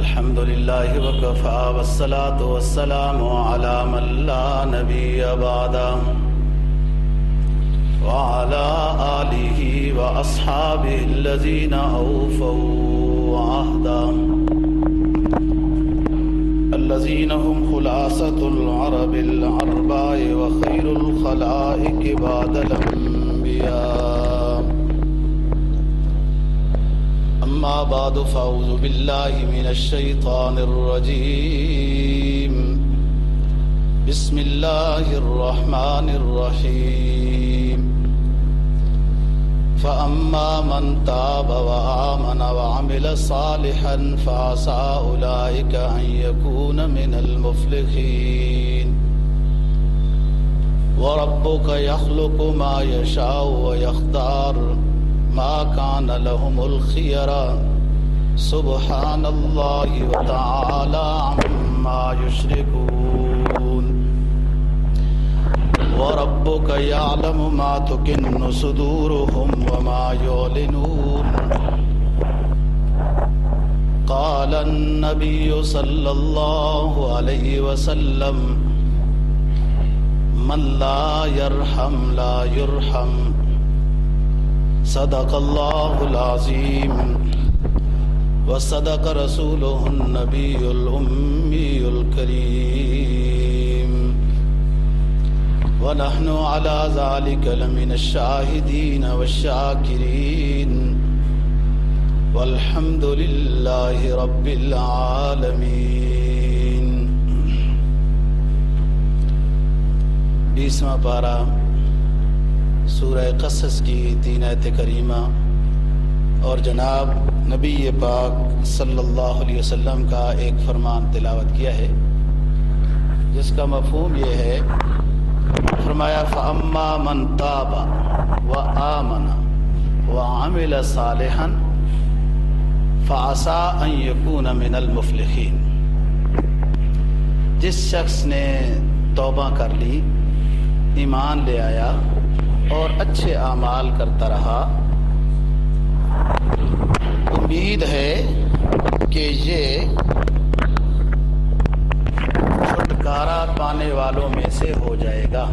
الحمد لله وكفى والصلاة والسلام على من لا نبي بعده وعلى آله وأصحابه الذين أوفوا عهدا الذين هم خلاصة العرب الأرباع وخير الخلائق بعد الأنبياء. أما بعد فأعوذ بالله من الشيطان الرجيم. بسم الله الرحمن الرحيم. فأما من تاب وآمن وعمل صالحا فعسى أولئك أن يكون من المفلحين. وربك يخلق ما يشاء ويختار ما كان لهم الخيرة سبحان الله وتعالى عما يشركون. وربك يعلم ما تكن صدورهم وما يعلنون. قال النبي صلى الله عليه وسلم من لا يرحم لا يرحم. صدق الله العظيم وصدق رسوله النبي الأمي الكريم ونحن على ذلك لمن الشاهدين والشاكرين والحمد لله رب العالمين. 20واں پارہ سورہ قصص کی 3 آیت کریمہ اور جناب نبی پاک صلی اللہ علیہ وسلم کا ایک فرمان تلاوت کیا ہے، جس کا مفہوم یہ ہے، فرمایا فَأَمَّا مَنْ تَابَ وَآمَنَ وَعَمِلَ صَالِحًا فَعَسَىٰ أَن يَكُونَ مِنَ الْمُفْلِحِينَ. جس شخص نے توبہ کر لی، ایمان لے آیا اور اچھے اعمال کرتا رہا، امید ہے کہ یہ چھٹکارا پانے والوں میں سے ہو جائے گا،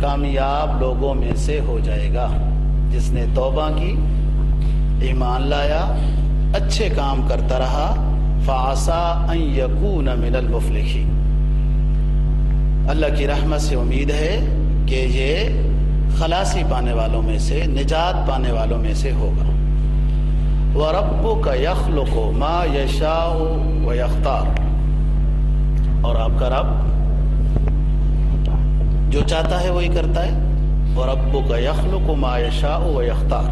کامیاب لوگوں میں سے ہو جائے گا. جس نے توبہ کی، ایمان لایا، اچھے کام کرتا رہا، فَعَسَىٰ أَن يَكُونَ مِنَ الْمُفْلِحِينَ. اللہ کی رحمت سے امید ہے کہ یہ خلاصی پانے والوں میں سے، نجات پانے والوں میں سے ہوگا. وَرَبُّكَ يَخْلُقُ مَا يَشَاءُ وَيَخْتَارُ. اور آپ کا رب جو چاہتا ہے وہی کرتا ہے. وَرَبُّكَ يَخْلُقُ مَا يَشَاءُ وَيَخْتَارُ.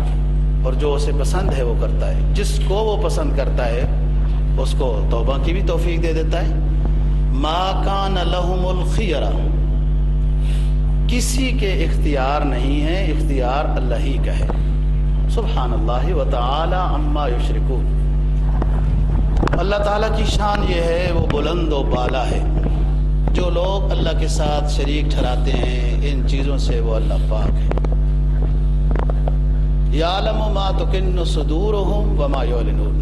اور جو اسے پسند ہے وہ کرتا ہے. جس کو وہ پسند کرتا ہے اس کو توبہ کی بھی توفیق دے دیتا ہے. مَا كَانَ لَهُمُ الْخِيَرَةُ. کسی کے اختیار نہیں ہے، اختیار اللہ ہی کا ہے. سبحان اللہ وتعالی عما یشرکون. اللہ تعالیٰ کی شان یہ ہے، وہ بلند و بالا ہے. جو لوگ اللہ کے ساتھ شریک ٹھہراتے ہیں ان چیزوں سے، وہ اللہ پاک ہے. یعلم ما تکن صدورہم وما یعلنون.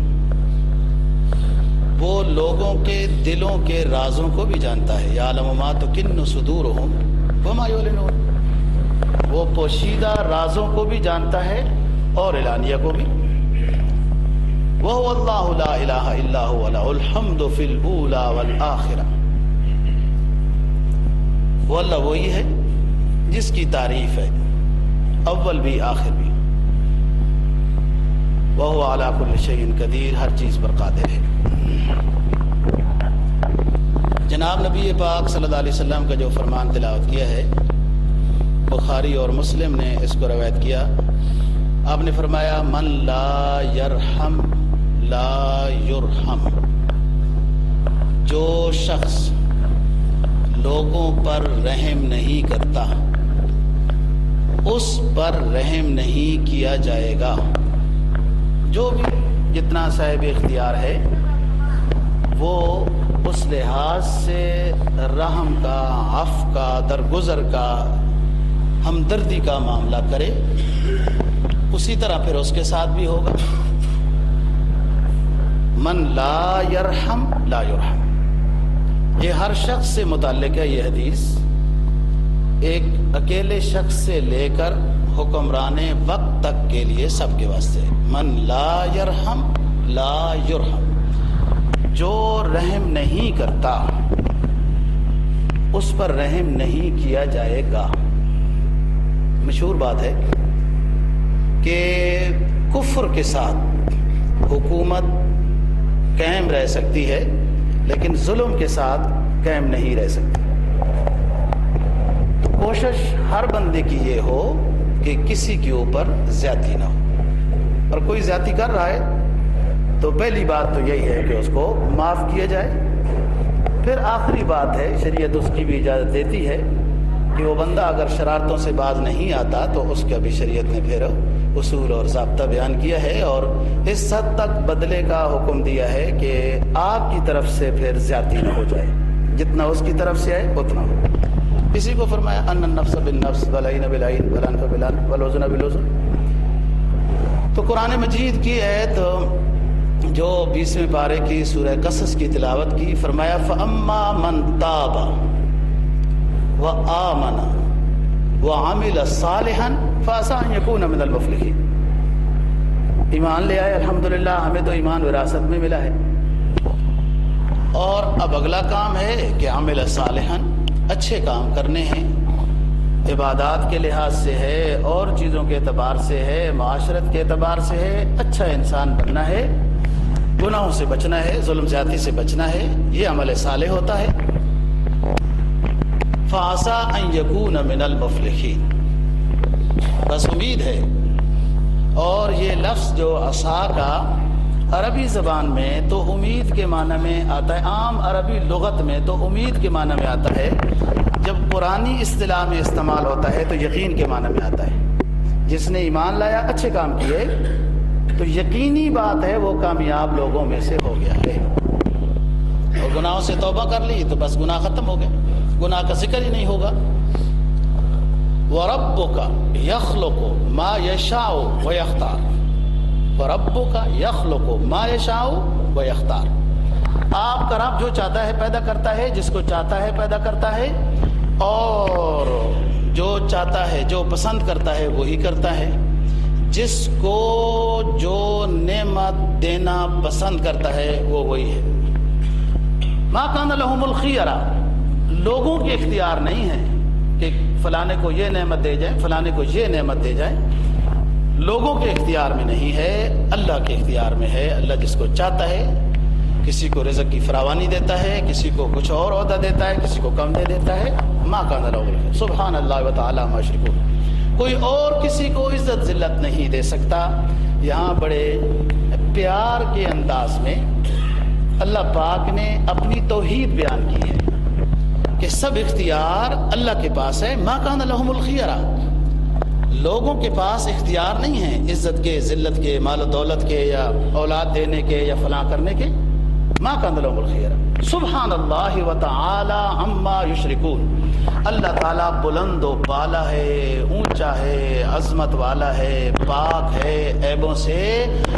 وہ لوگوں کے دلوں کے رازوں کو بھی جانتا ہے. یعلم ما تکن صدورہم وما یعلنون. وہ پوشیدہ رازوں کو بھی جانتا ہے اور اعلانیہ کو بھی. وَهُوَ اللَّهُ لَا إِلَٰهَ إِلَّا هُوَ لَهُ الْحَمْدُ فِي الْأُولَىٰ وَالْآخِرَةِ. وہ اللہ وہی ہے جس کی تعریف ہے اول بھی آخر بھی. وَهُوَ عَلَىٰ كُلِّ شَيْءٍ قَدِيرٌ. ہر چیز پر قادر ہے. جناب نبی پاک صلی اللہ علیہ وسلم کا جو فرمان تلاوت کیا ہے، بخاری اور مسلم نے اس کو روایت کیا. آپ نے فرمایا من لا یرحم لا یرحم. جو شخص لوگوں پر رحم نہیں کرتا اس پر رحم نہیں کیا جائے گا. جو بھی جتنا صاحب اختیار ہے وہ اس لحاظ سے رحم کا، عفو کا، درگزر کا، ہمدردی کا معاملہ کرے، اسی طرح پھر اس کے ساتھ بھی ہوگا. من لا یرحم لا یرحم، یہ ہر شخص سے متعلق ہے۔ یہ حدیث ایک اکیلے شخص سے لے کر حکمران وقت تک کے لیے سب کے واسطے۔ من لا یرحم لا یرحم، جو رحم نہیں کرتا اس پر رحم نہیں کیا جائے گا۔ مشہور بات ہے کہ کفر کے ساتھ حکومت قائم رہ سکتی ہے لیکن ظلم کے ساتھ قائم نہیں رہ سکتی۔ تو کوشش ہر بندے کی یہ ہو کہ کسی کے اوپر زیادتی نہ ہو، اور کوئی زیادتی کر رہا ہے تو پہلی بات تو یہی ہے کہ اس کو معاف کیا جائے۔ پھر آخری بات ہے، شریعت اس کی بھی اجازت دیتی ہے کہ وہ بندہ اگر شرارتوں سے باز نہیں آتا تو اس کا بھی شریعت نے پھر اصول اور ضابطہ بیان کیا ہے، اور اس حد تک بدلے کا حکم دیا ہے کہ آپ کی طرف سے پھر زیادتی نہ ہو جائے، جتنا اس کی طرف سے آئے اتنا ہو۔ اسی کو فرمایا ان النفس بالنفس والعین بالعین والانف بالانف والوزن بالوزن۔ تو قرآن مجید کی آیت جو 20ویں پارے کی سورہ قصص کی تلاوت کی، فرمایا فَأَمَّا مَن تَابَ وَآمَنَ وَعَمِلَ صَالِحًا فَعَسَىٰ أَن يَكُونَ مِنَ الْمُفْلِحِينَ۔ ایمان لے آئے، الحمدللہ ہمیں تو ایمان وراثت میں ملا ہے، اور اب اگلا کام ہے کہ عمل صالحًا، اچھے کام کرنے ہیں، عبادات کے لحاظ سے ہے اور چیزوں کے اعتبار سے ہے، معاشرت کے اعتبار سے ہے، اچھا انسان بننا ہے، گناہوں سے بچنا ہے، ظلم زیادتی سے بچنا ہے، یہ عمل صالح ہوتا ہے۔ فَعَسَىٰ أَن يَكُونَ مِنَ الْمُفْلِحِينَ، بس امید ہے۔ اور یہ لفظ جو عصا کا عربی زبان میں تو امید کے معنی میں آتا ہے، عام عربی لغت میں تو امید کے معنی میں آتا ہے، جب قرآنی اصطلاح میں استعمال ہوتا ہے تو یقین کے معنی میں آتا ہے۔ جس نے ایمان لایا، اچھے کام کیے، تو یقینی بات ہے وہ کامیاب لوگوں میں سے ہو گیا ہے، اور گناہوں سے توبہ کر لی تو بس گناہ ختم ہو گئے، گناہ کا ذکر ہی نہیں ہوگا۔ وَرَبُّكَ يَخْلُقُ مَا يَشَاءُ وَيَخْتَارُ، وَرَبُّكَ يَخْلُقُ مَا يَشَاءُ وَيَخْتَارُ، آپ کا رب جو چاہتا ہے پیدا کرتا ہے، جس کو چاہتا ہے پیدا کرتا ہے، اور جو چاہتا ہے، جو پسند کرتا ہے وہی کرتا ہے، جس کو جو نعمت دینا پسند کرتا ہے وہ وہی ہے۔ مَا كَانَ لَهُمُ الْخِيَرَةُ، لوگوں کے اختیار نہیں ہے کہ فلانے کو یہ نعمت دے جائے، فلانے کو یہ نعمت دے جائے، لوگوں کے اختیار میں نہیں ہے، اللہ کے اختیار میں ہے۔ اللہ جس کو چاہتا ہے، کسی کو رزق کی فراوانی دیتا ہے، کسی کو کچھ اور عہدہ دیتا ہے، کسی کو کم دے دیتا ہے۔ ما کان لہ، سبحان اللہ وتعالی عما یشرکون، کوئی اور کسی کو عزت ذلت نہیں دے سکتا۔ یہاں بڑے پیار کے انداز میں اللہ پاک نے اپنی توحید بیان کی ہے کہ سب اختیار اللہ کے پاس ہے۔ ما کان لہم الخیرہ، لوگوں کے پاس اختیار نہیں ہے عزت کے، ذلت کے، مال و دولت کے، یا اولاد دینے کے، یا فلاں کرنے کے۔ ما کان لہم الخیرہ، سبحان اللہ وتعالی عما یشرکون، اللہ تعالیٰ بلند و بالا ہے، اونچا ہے، عظمت والا ہے، پاک ہے عیبوں سے،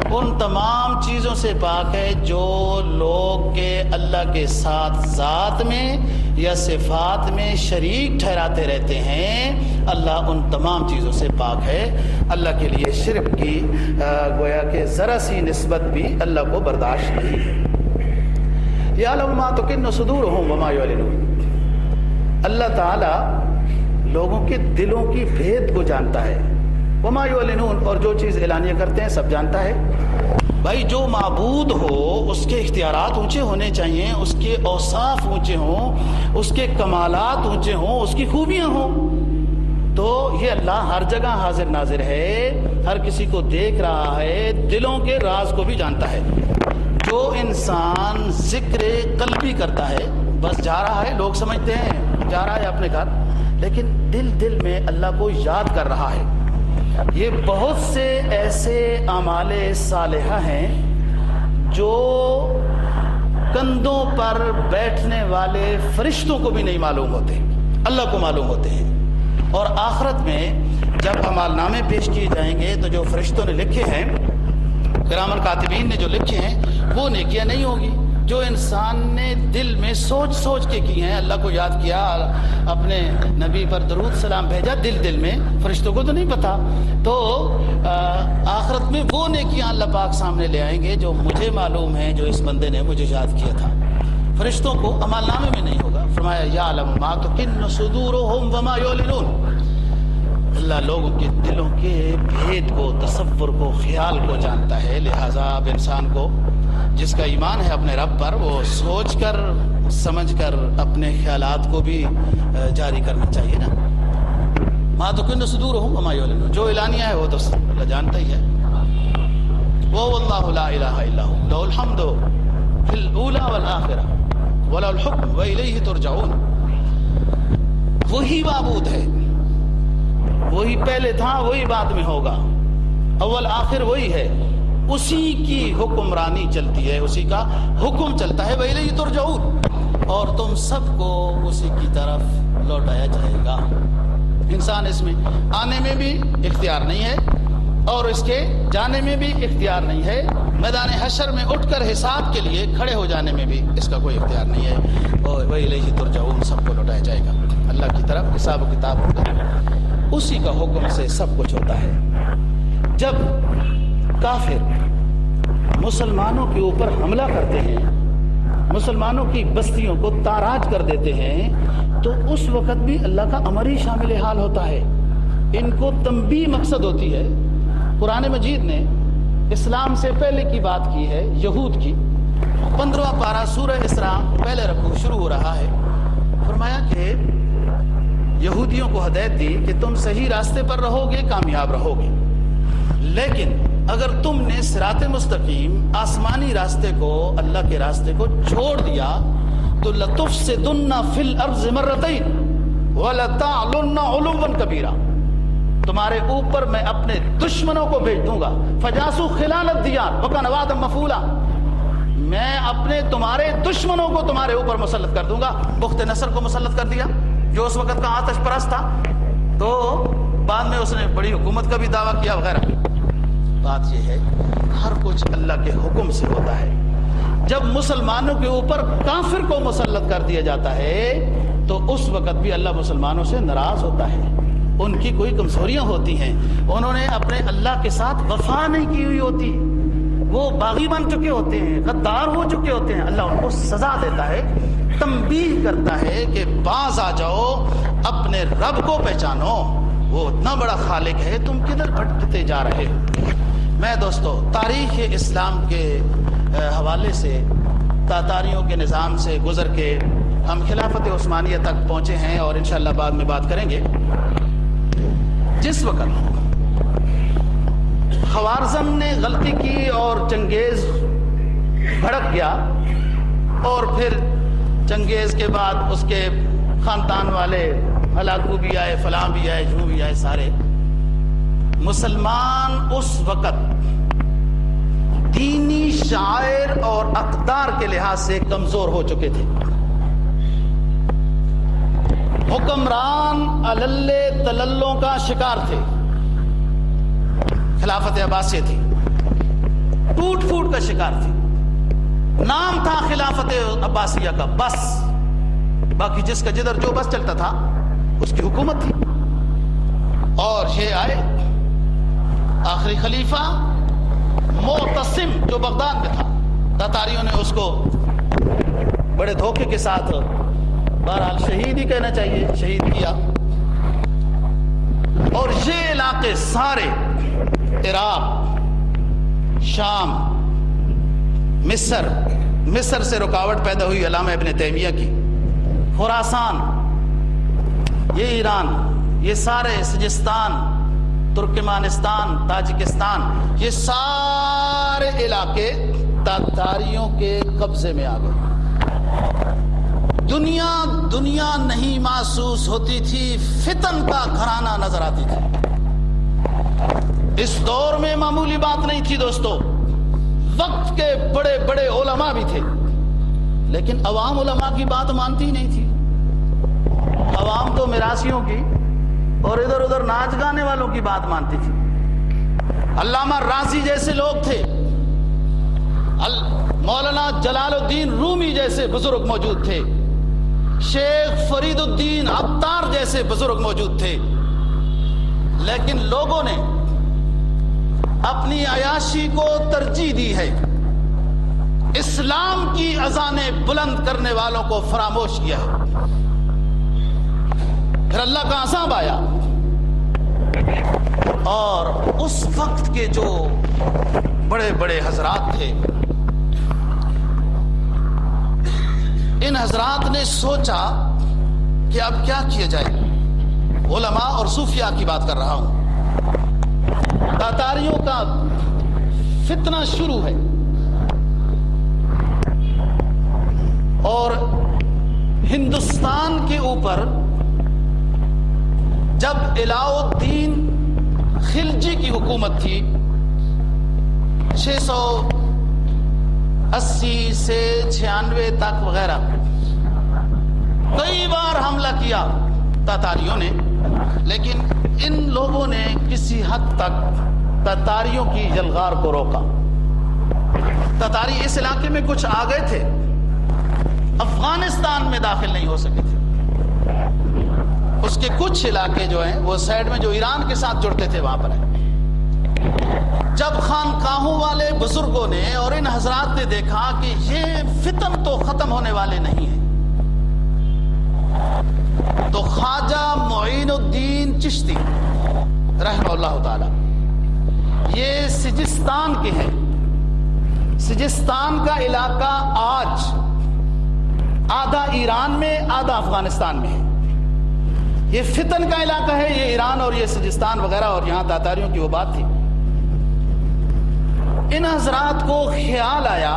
ان تمام چیزوں سے پاک ہے جو لوگ کے اللہ کے ساتھ ذات میں یا صفات میں شریک ٹھہراتے رہتے ہیں۔ اللہ ان تمام چیزوں سے پاک ہے۔ اللہ کے لیے شرک کی گویا کہ ذرا سی نسبت بھی اللہ کو برداشت نہیں ہے۔ یعلم ما تکن صدورہم وما یعلنون، اللہ تعالیٰ لوگوں کے دلوں کی بھید کو جانتا ہے۔ وما یعلنون، اور جو چیز اعلانیہ کرتے ہیں سب جانتا ہے۔ بھائی جو معبود ہو اس کے اختیارات اونچے ہونے چاہیے، اس کے اوصاف اونچے ہوں، اس کے کمالات اونچے ہوں، اس کی خوبیاں ہوں، تو یہ اللہ ہر جگہ حاضر ناظر ہے، ہر کسی کو دیکھ رہا ہے، دلوں کے راز کو بھی جانتا ہے۔ جو انسان ذکر قلبی کرتا ہے، بس جا رہا ہے، لوگ سمجھتے ہیں جا رہا ہے اپنے گھر، لیکن دل میں اللہ کو یاد کر رہا ہے۔ یہ بہت سے ایسے اعمال صالحہ ہیں جو کندھوں پر بیٹھنے والے فرشتوں کو بھی نہیں معلوم ہوتے، اللہ کو معلوم ہوتے ہیں۔ اور آخرت میں جب اعمال نامے پیش کیے جائیں گے تو جو فرشتوں نے لکھے ہیں، کرامن کاتبین نے جو لکھے ہیں، وہ نیکیاں نہیں ہوگی جو انسان نے دل میں سوچ سوچ کے کی ہیں. اللہ کو یاد کیا, اپنے نبی پر درود سلام بھیجا دل میں, فرشتوں کو تو نہیں پتا. تو آخرت میں وہ نیکیاں اللہ پاک سامنے لے آئیں گے جو مجھے معلوم ہیں, جو اس بندے نے مجھے یاد کیا تھا. فرشتوں کو عمل نامے میں نہیں ہوگا. فرمایا یعلم ما تکن صدورہم وما یعلنون. اللہ لوگوں کے دلوں کے بھید کو, تصور کو, خیال کو جانتا ہے. لہٰذا اب انسان کو جس کا ایمان ہے اپنے رب پر, وہ سوچ کر سمجھ کر اپنے خیالات کو بھی جاری کرنا چاہیے نا. ما تکن صدورہم وما یعلنون, جو اعلانیہ ہے وہ تو اللہ جانتا ہی ہے. واللہ لا الہ الا ہو لہ الحمد فی الاولی والآخرہ ولہ الحکم والیہ ترجعون. وہی معبود ہے, وہی پہلے تھا, وہی بعد میں ہوگا, اول آخر وہی ہے, اسی کی حکمرانی چلتی ہے, اسی کا حکم چلتا ہے. وَإِلَيْهِ تُرْجَعُونَ, اور تم سب کو اسی کی طرف لوٹایا جائے گا. انسان اس میں آنے میں بھی اختیار نہیں ہے اور اس کے جانے میں بھی اختیار نہیں ہے. میدان حشر میں اٹھ کر حساب کے لیے کھڑے ہو جانے میں بھی اس کا کوئی اختیار نہیں ہے. وَإِلَيْهِ تُرْجَعُونَ, سب کو لوٹایا جائے گا اللہ کی طرف. حساب و کتاب ہوگا, اسی کا حکم سے سب کچھ ہوتا ہے. جب کافر مسلمانوں کے اوپر حملہ کرتے ہیں, مسلمانوں کی بستیوں کو تاراج کر دیتے ہیں, تو اس وقت بھی اللہ کا امر ہی شامل حال ہوتا ہے. ان کو تنبیہ مقصد ہوتی ہے. قرآن مجید نے اسلام سے پہلے کی بات کی ہے, یہود کی. 15واں پارہ سورہ اسراء پہلے رکوع شروع ہو رہا ہے. فرمایا کہ یہودیوں کو ہدایت دی کہ تم صحیح راستے پر رہو گے, کامیاب رہو گے, لیکن اگر تم نے صراط مستقیم آسمانی راستے کو, اللہ کے راستے کو چھوڑ دیا تو لَتُفْسِدُنَّ فِي الْأَرْضِ مَرَّتَيْنِ وَلَتَعْلُنَّ عُلُوًّا كَبِيرًا. تمہارے اوپر میں اپنے دشمنوں کو بھیج دوں گا. فَجَاسُوا خِلَالَ الدِّيَارِ وَكَانَ وَعْدًا مَفْعُولًا. میں اپنے تمہارے دشمنوں کو تمہارے اوپر مسلط کر دوں گا. بخت نصر کو مسلط کر دیا جو اس وقت کا آتش پرست تھا, تو بعد میں اس نے بڑی حکومت کا بھی دعویٰ کیا وغیرہ. بات یہ ہے ہر کچھ اللہ کے حکم سے ہوتا ہے. جب مسلمانوں کے اوپر کافر کو مسلط کر دیا جاتا ہے تو اس وقت بھی اللہ مسلمانوں سے ناراض ہوتا ہے. ان کی کوئی کمزوریاں ہوتی ہیں, انہوں نے اپنے اللہ کے ساتھ وفا نہیں کی ہوئی ہوتی, وہ باغی بن چکے ہوتے ہیں, غدار ہو چکے ہوتے ہیں. اللہ ان کو سزا دیتا ہے, تنبیہ کرتا ہے کہ باز آ جاؤ, اپنے رب کو پہچانو, وہ اتنا بڑا خالق ہے, تم کدھر بھٹکتے جا رہے ہو. میں دوستو تاریخ اسلام کے حوالے سے, تاتاریوں کے نظام سے گزر کے ہم خلافت عثمانیہ تک پہنچے ہیں, اور انشاءاللہ بعد میں بات کریں گے. جس وقت خوارزم نے غلطی کی اور چنگیز بھڑک گیا, اور پھر چنگیز کے بعد اس کے خاندان والے ہلاکو بھی آئے, فلاں بھی آئے, جو بھی آئے, سارے مسلمان اس وقت دینی شاعر اور اقدار کے لحاظ سے کمزور ہو چکے تھے. حکمران عللے تللوں کا شکار تھے. خلافت عباسیہ تھی, ٹوٹ پھوٹ کا شکار تھی. نام تھا خلافت عباسیہ کا بس, باقی جس کا جدھر جو بس چلتا تھا اس کی حکومت تھی. اور یہ آئے آخری خلیفہ معتصم جو بغداد میں تھا, تاتاریوں نے اس کو بڑے دھوکے کے ساتھ, بہرحال شہید ہی کہنا چاہیے, شہید کیا. اور یہ علاقے سارے عراق, شام, مصر سے رکاوٹ پیدا ہوئی علامہ ابن تیمیہ کی, خراسان, یہ ایران, یہ سارے سجستان, ترکمانستان, تاجکستان, یہ سارے علاقے تاتاریوں کے قبضے میں آ گئے. دنیا نہیں محسوس ہوتی تھی, فتن کا گھرانہ نظر آتی تھی. اس دور میں معمولی بات نہیں تھی دوستو. وقت کے بڑے بڑے علماء بھی تھے, لیکن عوام علماء کی بات مانتی نہیں تھی. عوام تو میراثیوں کی اور ادھر ادھر ناچ گانے والوں کی بات مانتی تھی. علامہ رازی جیسے لوگ تھے, مولانا جلال الدین رومی جیسے بزرگ موجود تھے، شیخ فرید الدین عطار جیسے بزرگ موجود تھے، لیکن لوگوں نے اپنی عیاشی کو ترجیح دی ہے، اسلام کی اذانیں بلند کرنے والوں کو فراموش کیا ہے۔ پھر اللہ کا عذاب آیا، اور اس وقت کے جو بڑے بڑے حضرات تھے، ان حضرات نے سوچا کہ اب کیا کیا جائے۔ علماء اور صوفیاء کی بات کر رہا ہوں۔ تاتاریوں کا فتنہ شروع ہے، اور ہندوستان کے اوپر جب علاء الدین خلجی کی حکومت تھی 680 سے 96 تک وغیرہ، کئی بار حملہ کیا تاتاریوں نے، لیکن ان لوگوں نے کسی حد تک تاتاریوں کی یلغار کو روکا۔ تاتاری اس علاقے میں کچھ آ گئے تھے، افغانستان میں داخل نہیں ہو سکے تھے۔ اس کے کچھ علاقے جو ہیں وہ سائڈ میں جو ایران کے ساتھ جڑتے تھے وہاں پر ہیں۔ جب خانقاہوں والے بزرگوں نے اور ان حضرات نے دیکھا کہ یہ فتن تو ختم ہونے والے نہیں ہیں، تو خواجہ معین الدین چشتی رحمہ اللہ تعالی، یہ سجستان کے ہیں۔ سجستان کا علاقہ آج آدھا ایران میں آدھا افغانستان میں ہے۔ یہ فتن کا علاقہ ہے، یہ ایران اور یہ سجستان وغیرہ، اور یہاں تاتاریوں کی وہ بات تھی۔ ان حضرات کو خیال آیا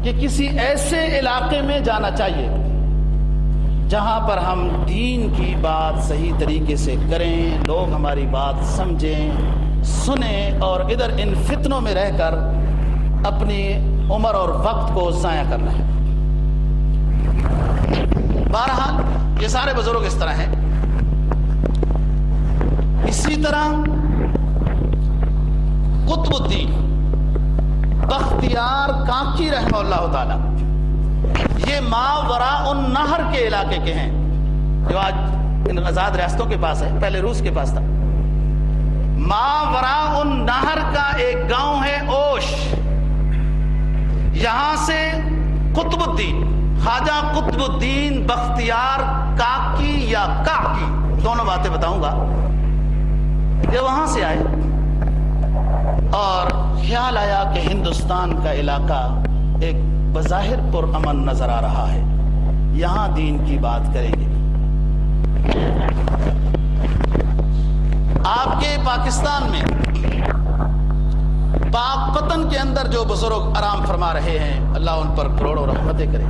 کہ کسی ایسے علاقے میں جانا چاہیے جہاں پر ہم دین کی بات صحیح طریقے سے کریں، لوگ ہماری بات سمجھیں، سنیں، اور ادھر ان فتنوں میں رہ کر اپنی عمر اور وقت کو ضائع کرنا ہے۔ بہرحال یہ سارے بزرگ اس طرح ہیں۔ اسی طرح قطب الدین بختیار کاکی رحمہ اللہ تعالی، یہ ماوراء النہر کے علاقے کے ہیں، جو آج ان آزاد ریاستوں کے پاس ہے، پہلے روس کے پاس تھا۔ ماوراء النہر کا ایک گاؤں ہے اوش، یہاں سے قطب الدین، خواجہ قطب الدین بختیار کاکی یا کاکی، دونوں باتیں بتاؤں گا، یہ وہاں سے آئے اور خیال آیا کہ ہندوستان کا علاقہ ایک بظاہر پرامن نظر آ رہا ہے، یہاں دین کی بات کریں گے۔ آپ کے پاکستان میں پاک پتن کے اندر جو بزرگ آرام فرما رہے ہیں، اللہ ان پر کروڑوں رحمتیں کرے،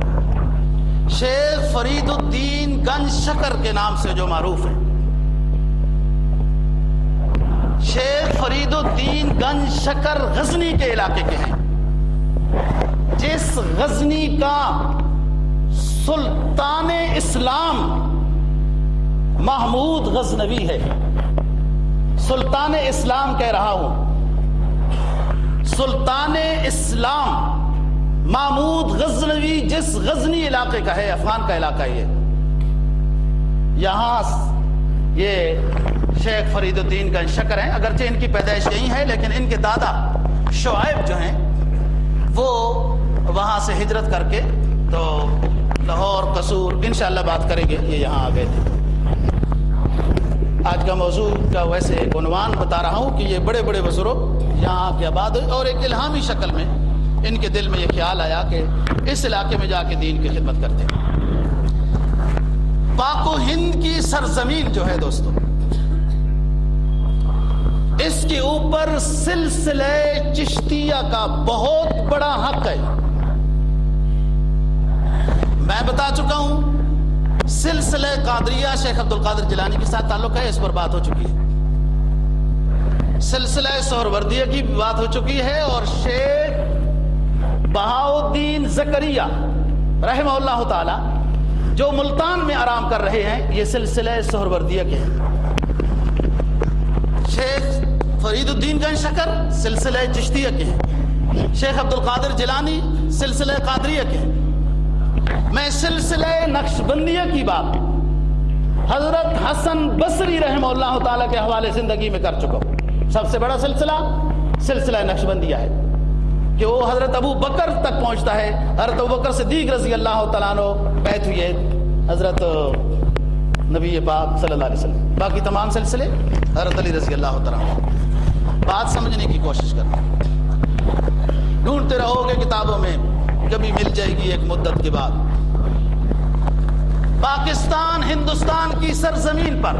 شیخ فرید الدین گنج شکر کے نام سے جو معروف ہے، شیخ فرید الدین گنج شکر غزنی کے علاقے کے ہیں، جس غزنی کا سلطان اسلام محمود غزنوی ہے۔ سلطان اسلام کہہ رہا ہوں، سلطان اسلام محمود غزنوی جس غزنی علاقے کا ہے، افغان کا علاقہ یہ، یہاں یہ شیخ فرید الدین گنج شکر ہیں۔ اگرچہ ان کی پیدائش یہی ہے، لیکن ان کے دادا شعیب جو ہیں وہ وہاں سے ہجرت کر کے تو لاہور، قصور، انشاءاللہ بات کریں گے، یہ یہاں آ گئے تھے۔ آج کا موضوع کا ویسے عنوان بتا رہا ہوں کہ یہ بڑے بڑے بزرگ یہاں کے آباد ہوئے، اور ایک الہامی شکل میں ان کے دل میں یہ خیال آیا کہ اس علاقے میں جا کے دین کی خدمت کرتے ہیں۔ پاک و ہند کی سرزمین جو ہے دوستو، اس کے اوپر سلسلہ چشتیہ کا بہت بڑا حق ہے۔ میں بتا چکا ہوں، سلسلہ قادریہ شیخ عبد القادر جیلانی کے ساتھ تعلق ہے، اس پر بات ہو چکی ہے۔ سلسلہ سہروردیہ کی بات ہو چکی ہے، اور شیخ بہاؤالدین زکریا رحمہ اللہ تعالی جو ملتان میں آرام کر رہے ہیں، یہ سلسلہ سہروردیہ کے ہیں۔ شیخ فرید الدین گنج شکر سلسلہ چشتیہ کے ہیں، شیخ عبد القادر جیلانی سلسلہ قادریہ کے، میں سلسلہ نقشبندیہ کی بات حضرت حسن بصری رحمہ اللہ تعالیٰ کے حوالے زندگی میں کر چکا ہوں۔ سب سے بڑا سلسلہ نقشبندیہ ہے کہ وہ حضرت ابو بکر تک پہنچتا ہے۔ حضرت ابو بکر صدیق رضی اللہ تعالیٰ عنہ بیعت ہوئی ہے حضرت نبی پاک صلی اللہ علیہ وسلم، باقی تمام سلسلے حضرت علی رضی اللہ تعالیٰ عنہ۔ بات سمجھنے کی کوشش کرنا، ڈھونڈتے رہو گے کتابوں میں، کبھی مل جائے گی ایک مدت کے بعد۔ پاکستان ہندوستان کی سرزمین پر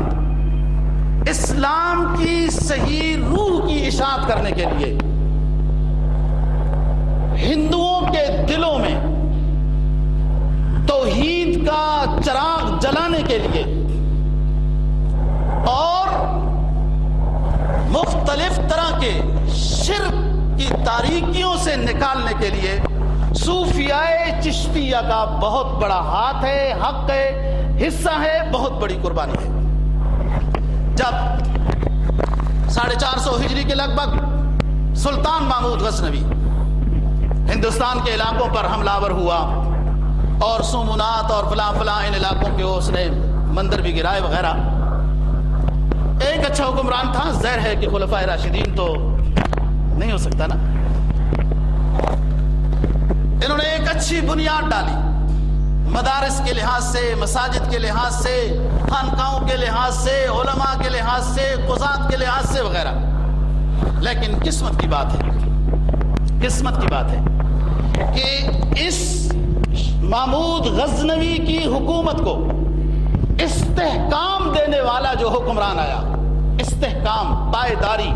اسلام کی صحیح روح کی اشاعت کرنے کے لیے، ہندوؤں کے دلوں میں توحید کا چراغ جلانے کے لیے اور مختلف طرح کے شرک کی تاریکیوں سے نکالنے کے لیے صوفیاء چشتیہ کا بہت بڑا ہاتھ ہے، حق ہے، حصہ ہے، بہت بڑی قربانی ہے۔ جب 450 ہجری کے لگ بھگ سلطان محمود غزنوی ہندوستان کے علاقوں پر حملہ آور ہوا اور سومنات اور فلاں فلاں ان علاقوں کے اس نے مندر بھی گرائے وغیرہ، ایک اچھا حکمران تھا، ظاہر ہے کہ خلفائے راشدین تو نہیں ہو سکتا نا، انہوں نے ایک اچھی بنیاد ڈالی، مدارس کے لحاظ سے، مساجد کے لحاظ سے، خانقاہوں کے لحاظ سے، علماء کے لحاظ سے، قضات کے لحاظ سے وغیرہ۔ لیکن قسمت کی بات ہے کہ اس محمود غزنوی کی حکومت کو استحکام دینے والا جو حکمران آیا، استحکام، پائیداری،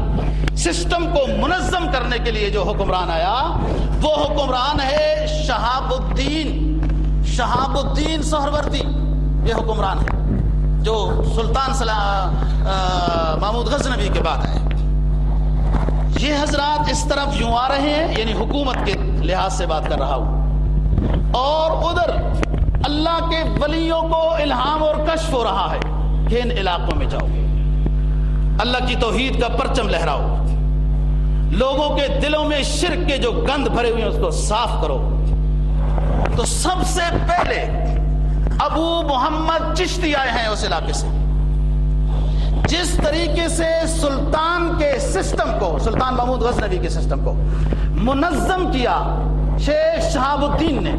سسٹم کو منظم کرنے کے لیے جو حکمران آیا، وہ حکمران ہے شہاب الدین سہروردی۔ یہ حکمران ہے جو سلطان محمود غزنوی کے بعد آئے۔ یہ حضرات اس طرف یوں آ رہے ہیں، یعنی حکومت کے لحاظ سے بات کر رہا ہوں، اور ادھر اللہ کے ولیوں کو الہام اور کشف ہو رہا ہے کہ ان علاقوں میں جاؤ، اللہ کی توحید کا پرچم لہراؤ، لوگوں کے دلوں میں شرک کے جو گند بھرے ہوئے ہیں اس کو صاف کرو۔ تو سب سے پہلے ابو محمد چشتی آئے ہیں اس علاقے سے۔ جس طریقے سے سلطان کے سسٹم کو، سلطان محمود غزنوی کے سسٹم کو منظم کیا شیخ شہاب الدین نے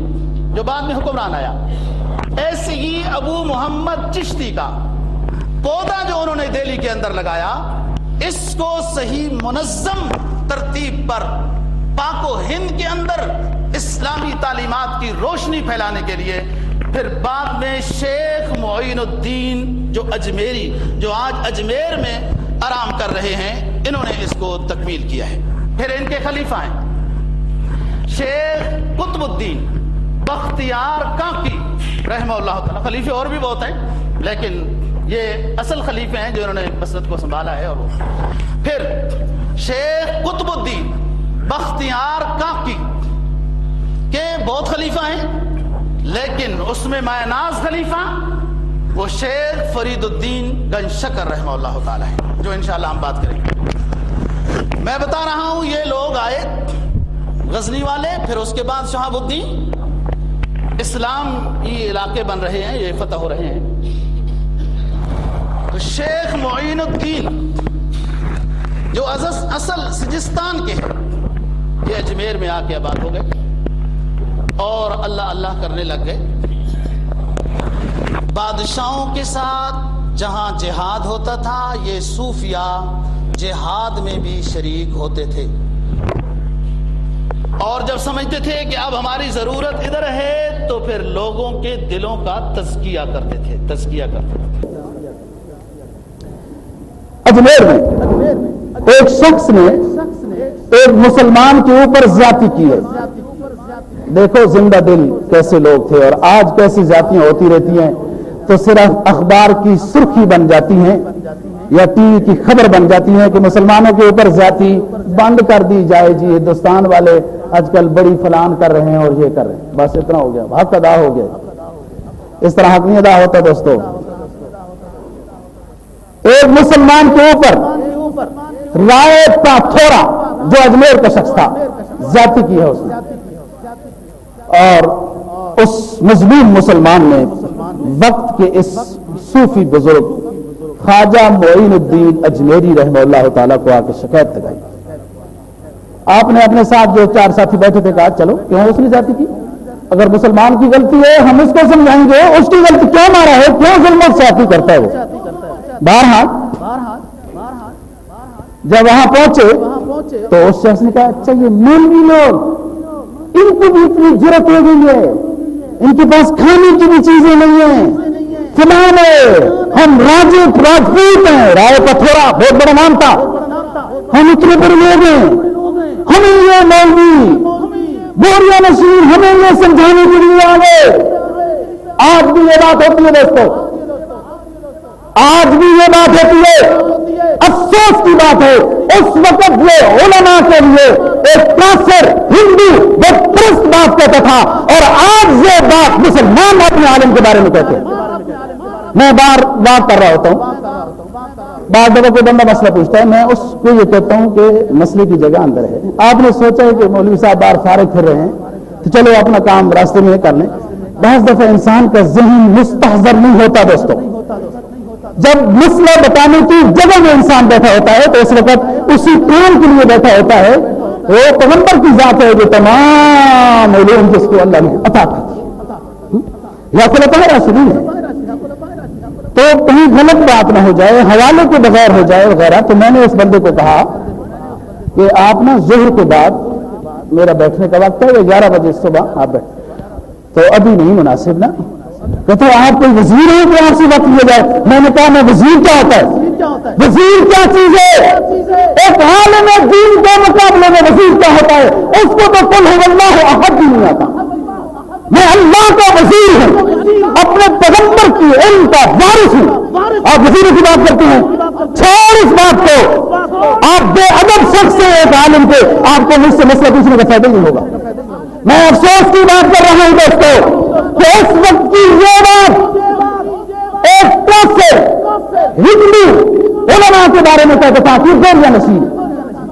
جو بعد میں حکمران آیا، ایسے ہی ابو محمد چشتی کا پودا جو انہوں نے دہلی کے اندر لگایا، اس کو صحیح منظم ترتیب پر پاک و ہند کے اندر اسلامی تعلیمات کی روشنی پھیلانے کے لیے، پھر بعد میں شیخ معین الدین جو اجمیری، جو آج اجمیر میں آرام کر رہے ہیں، انہوں نے اس کو تکمیل کیا ہے۔ پھر ان کے خلیفہ ہیں شیخ قطب الدین بختیار کاکی رحمہ اللہ تعالیٰ۔ خلیفے اور بھی بہت ہیں، لیکن یہ اصل خلیفے ہیں جو انہوں نے مسجد کو سنبھالا ہے۔ اور پھر شیخ قطب الدین بختیار کاکی کے بہت خلیفہ ہیں، لیکن اس میں مایناز خلیفہ وہ شیخ فرید الدین گنج شکر رحمہ اللہ تعالیٰ ہے، جو انشاءاللہ ہم بات کریں گے۔ میں بتا رہا ہوں یہ لوگ آئے غزنی والے، پھر اس کے بعد شہاب الدین، اسلامی علاقے بن رہے ہیں، یہ فتح ہو رہے ہیں۔ تو شیخ معین الدین جو اصل سجستان کے ہیں، یہ اجمیر میں آ کے آباد ہو گئے اور اللہ اللہ کرنے لگ گئے۔ بادشاہوں کے ساتھ جہاں جہاد ہوتا تھا، یہ صوفیاء جہاد میں بھی شریک ہوتے تھے، اور جب سمجھتے تھے کہ اب ہماری ضرورت ادھر ہے تو پھر لوگوں کے دلوں کا تزکیہ کرتے تھے۔ اجمیر میں ایک شخص نے ایک مسلمان کے اوپر زیادتی کی ہے۔ دیکھو زندہ دل کیسے لوگ تھے، اور آج کیسی زیادتیاں ہوتی رہتی ہیں، تو صرف اخبار کی سرخی بن جاتی ہیں یا ٹی وی کی خبر بن جاتی ہیں کہ مسلمانوں کے اوپر زیادتی بند کر دی جائے، جی ہندوستان والے آج کل بڑی فلان کر رہے ہیں اور یہ کر رہے ہیں، بس اتنا ہو گیا، حق ادا ہو گیا۔ اس طرح حق نہیں ادا ہوتا دوستو۔ ایک مسلمان کے اوپر رائے کا تھوڑا جو اجمیر کا شخص تھا زیادتی کی ہے اس نے، اور اس مظلوم مسلمان نے وقت کے اس صوفی بزرگ خواجہ معین الدین اجمیری رحمہ اللہ تعالیٰ کو آ کے شکایت لگائی. آپ نے اپنے ساتھ جو 4 ساتھی بیٹھے تھے کہا چلو کیوں اس نے زیادتی کی، اگر مسلمان کی غلطی ہے ہم اس کو سمجھائیں گے، اس کی غلطی کیوں مارا ہے، کیوں ظلم و زیادتی کرتا ہے وہ. بہرحال جب وہاں پہنچے تو اس شخص نے کہا اچھا یہ مولوی لوگ ان کو بھی اتنی جرت ہو گئی ہے، ان کے پاس کھانے کی بھی چیزیں نہیں ہیں، فلان ہے، ہم راجپوت ہیں، رائے پتھورا بہت بڑا نام تھا، ہم اتنے بڑے لوگ ہیں، ہمیں یہ مولوی بوریا نشین ہمیں یہ سمجھانے کے لیے آ گئے. آج بھی یہ بات ہوتی ہے دوستوں، آج بھی یہ بات ہوتی ہے. افسوس کی بات ہے اس وقت یہ علماء کے لیے ایک کافر ہندو وہ پرست بات کہتا تھا، اور آج یہ بات مسلمان اپنے عالم کے بارے میں کہتے ہیں. میں بار بات کر رہا ہوتا ہوں، بعض دفعہ کوئی بندہ مسئلہ پوچھتا ہے، میں اس کو یہ کہتا ہوں کہ مسئلے کی جگہ اندر ہے. آپ نے سوچا ہے کہ مولوی صاحب باہر فارغ پھر رہے ہیں تو چلو اپنا کام راستے میں کر لیں. بعض دفعہ انسان کا ذہن مستحضر نہیں ہوتا دوستوں. جب مسئلہ بتانے کی جگہ میں انسان بیٹھا ہوتا ہے تو اس وقت اسی کام کے لیے بیٹھا ہوتا ہے. وہ پیغمبر کی ذات ہے جو تمام علوم جس کو اللہ نے عطا کی یا خلفائے راشدین ہے. تو کہیں غلط بات نہ ہو جائے، حوالے کے بغیر ہو جائے وغیرہ. تو میں نے اس بندے کو کہا کہ آپ نا ظہر کے بعد میرا بیٹھنے کا وقت ہے، 11 بجے صبح آپ بیٹھ، تو ابھی نہیں مناسب نا. کہتے آپ کوئی وزیر ہے کہ آپ سے وقت لیا جائے. میں نے کہا میں وزیر کیا ہوتا ہے، وزیر کیا چیز ہے، ایک عالم دین کے مقابلے میں وزیر کیا ہوتا ہے. اس کو تو قل هو اللہ احد بھی نہیں آتا. میں اللہ کا وزیر ہوں، اپنے پیغمبر کی علم کا وارث ہوں. آپ وزیر کی بات کرتے ہیں، چھوڑ اس بات کو. آپ بے ادب شخص سے ایک عالم کے آپ کو مجھ سے مسئلہ پوچھنے کا فائدہ نہیں ہوگا. میں افسوس کی بات کر رہا ہوں دوستوں کہ اس وقت کی یہ بات ایک کافر ہندو علماء کے بارے میں کہتا تھا کہ بوریا نشین،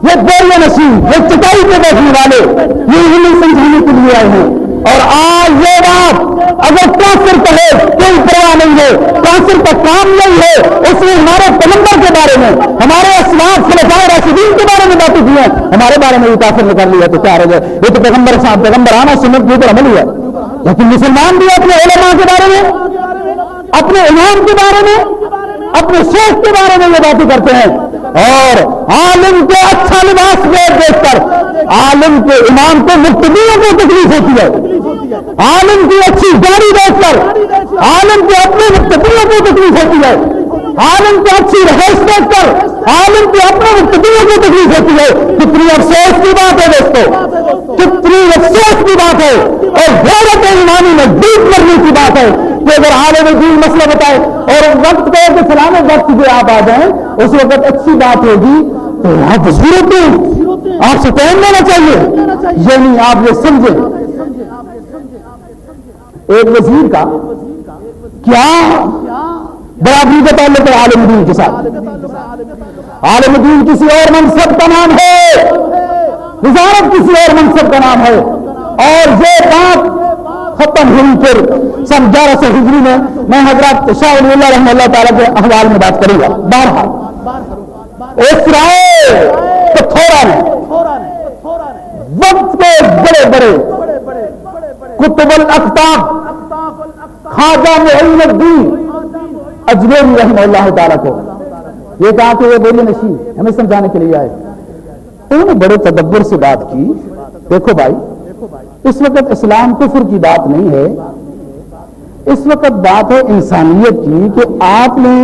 یہ بوریا نشین، یہ چٹائی پہ بیٹھنے والے یہ علم سمجھانے کے لیے آئے ہیں. اور آج یہ بات اگر کافر کہے کوئی پرواہ نہیں ہے، کافر کا کام نہیں ہے. اس نے ہمارے پیغمبر کے بارے میں، ہمارے اسلاف خلفائے راشدین کے بارے میں باتیں کی ہیں، ہمارے بارے میں بھی کافر نے کر لیا تو کیا رہ جائے. یہ تو پیغمبر صاحب پیغمبرانہ سنت کے اوپر عمل ہوا. لیکن مسلمان بھی اپنے علماء کے بارے میں، اپنے امام کے بارے میں، اپنے شیخ کے بارے میں یہ باتیں کرتے ہیں. اور عالم کے اچھا لباس دیکھ کر عالم کے امام کو مقتدیوں کو تکلیف ہوتی ہے. عالم کی اچھی گاڑی دیکھ کر عالم کے اپنے مقتدیوں کو تکلیف ہوتی ہے. عالم کی اچھی رہائش دیکھ کر عالم کے اپنے مقتدیوں کو تکلیف ہوتی ہے. کتنی افسوس کی بات ہے دوستوں، کتنی افسوس کی بات ہے اور غیرت ایمانی میں ڈوب مرنے کی بات ہے کہ اگر عالم دین مسئلہ بتائے اور وقت کہے کہ فلانے وقت پہ آپ آ جائیں اس وقت اچھی بات ہوگی تو آپ ضرورت ہے، آپ سے ٹائم لینا چاہیے. یعنی آپ یہ سمجھیں ایک وزیر کا کیا برابری کا تعلق ہے عالم دین کے ساتھ. عالم دین کسی اور منصب کا نام ہے، وزارت کسی اور منصب کا نام ہے. اور یہ بات ختم ہوئی پھر سن 1100 ہجری میں حضرت شاہ ولی اللہ رحمہ اللہ تعالیٰ کے احوال میں بات کروں گا. بہرحال اسرائیل پتھورا نے وقت کے بڑے بڑے کتب الاقطاب خواجہ معین الدین اجمیری رحمہ اللہ تعالیٰ کو یہ کہا کہ یہ بوریا نشین ہمیں سمجھانے کے لیے آئے. انہوں نے بڑے تدبر سے بات کی. دیکھو بھائی، اس وقت اسلام کفر کی بات نہیں ہے، اس وقت بات ہے انسانیت کی کہ آپ نے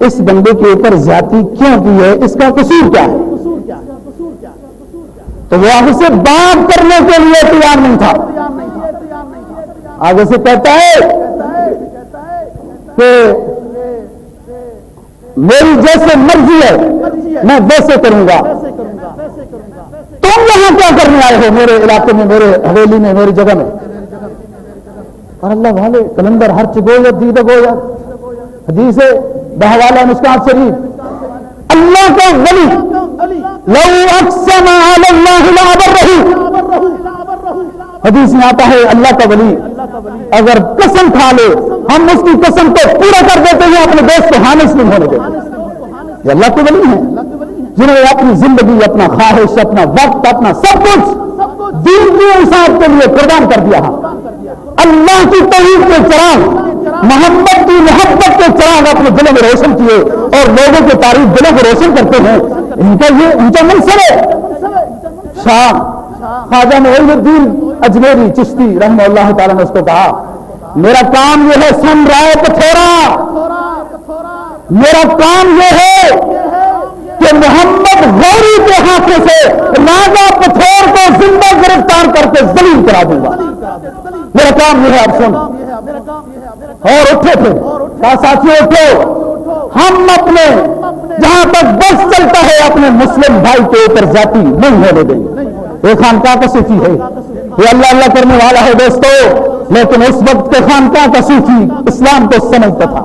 اس بندے کے اوپر زیادتی کیوں کی ہے، اس کا قصور کیا ہے. تو وہ آگے سے بات کرنے کے لیے تیار نہیں تھا. آگے سے کہتا ہے کہ میری جیسے مرضی ہے میں ویسے کروں گا. تم یہاں کیا کرنے آئے ہو میرے علاقے میں، میرے حویلی میں، میری جگہ میں. اور اللہ والے کلندر ہر چگویت دید گویت حدیث بہوالا مشکات شریف، اللہ کا ولی لو اقسم علی اللہ لابرہ، حدیث میں آتا ہے اللہ کا ولی اگر قسم کھا لے ہم اس کی قسم کو پورا کر دیتے ہیں، اپنے دوست کو حامس نہیں ہونے دیتے۔ یہ اللہ کے ولی ہیں جنہوں نے اپنی زندگی، اپنا خواہش، اپنا وقت، اپنا سب کچھ دین کی انصاف کے لیے قربان کر دیا۔ اللہ کی توحید کے چراغ، محمد کی محبت کے چراغ اپنے دلوں میں روشن کیے اور لوگوں کی تعریف دلوں کو روشن کرتے ہیں۔ ان کا یہ اونچا منصب ہے۔ شاہ خواجہ معین الدین اجمیری چشتی رحمہ اللہ تعالیٰ نے اس کو کہا میرا کام یہ ہے سن رائے پتھورا، میرا کام یہ ہے کہ محمد غوری کے ہاتھوں سے راجہ پتھور کو زندہ گرفتار کر کے ذلیل کرا دوں گا، میرا کام یہ ہے۔ آپ سن اور اٹھے تھے، کہا ساتھیوں اٹھو، ہم اپنے جہاں تک بس چلتا ہے اپنے مسلم بھائی کے اوپر ذاتی نہیں ہونے دیں گے۔ یہ خانقاہ کا صوفی ہے، یہ اللہ اللہ کرنے والا ہے دوستو، لیکن اس وقت کے خانقاہ کا صوفی اسلام کو سمجھتا تھا،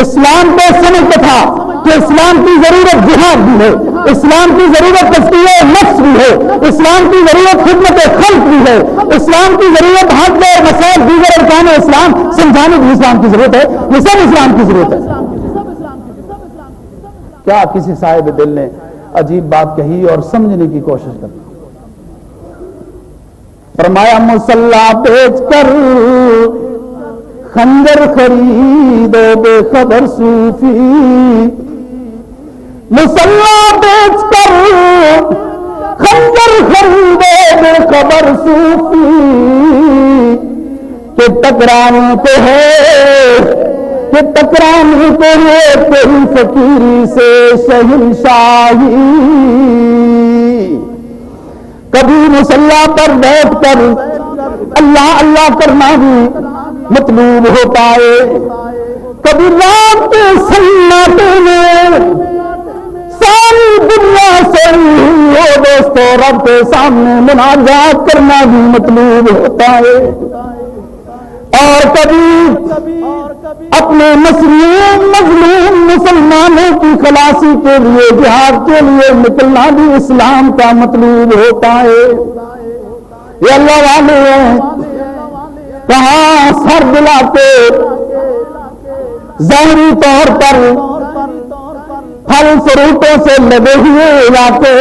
اسلام کو سمجھتا تھا کہ اسلام کی ضرورت جہاد بھی ہے، اسلام کی ضرورت تزکیہ نفس بھی ہے، اسلام کی ضرورت خدمت خلق بھی ہے، اسلام کی ضرورت حد و مسائل دیگر ارکان اسلام سمجھانے بھی اسلام کی ضرورت ہے، یہ سب اسلام کی ضرورت ہے۔ کیا کسی صاحب دل نے عجیب بات کہی اور سمجھنے کی کوشش کرنا، فرمایا مصلا بیچ کر خنجر خریدو بے خبر صوفی، مصلا بیچ کر خنجر خریدو بے خبر صوفی، کہ ٹکرانے کو ہے کہ ٹکرانے کو ہے تیری فقیری سے شہنشاہی، کبھی مصلا پر بیٹھ کر اللہ اللہ کرنا بھی مطلوب ہوتا ہے، کبھی رات کے سناٹے میں ساری دنیا سے ہو دوستو رب کے سامنے مناجات کرنا بھی مطلوب ہوتا ہے، اور کبھی اپنے مظلوم مسلمانوں کی خلاصی کے لیے جہاد کے لیے نکلنا بھی اسلام کا مطلوب ہوتا ہے۔ یہ اللہ والے ہیں کہاں سر دلا کے ظاہری طور پر پھل فروٹوں سے لگے ہوئے علاقے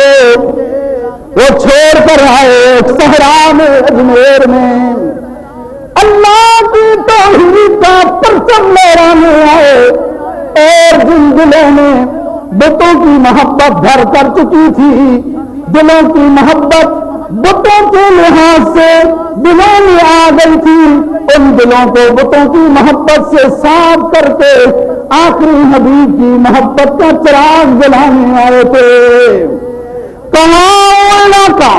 وہ چھوڑ کر آئے ایک صحرا میں اجمیر میں اللہ کی توحید کا پرچم لہرانے آئے، اور جن دلوں میں بتوں کی محبت گھر کر چکی تھی، دلوں کی محبت بتوں کے لحاظ سے دلوں میں آ گئی تھی، ان دلوں کو بتوں کی محبت سے صاف کر کے آخری حبیب کی محبت کا چراغ جلانے آئے تھے۔ کہاں وہ علاقہ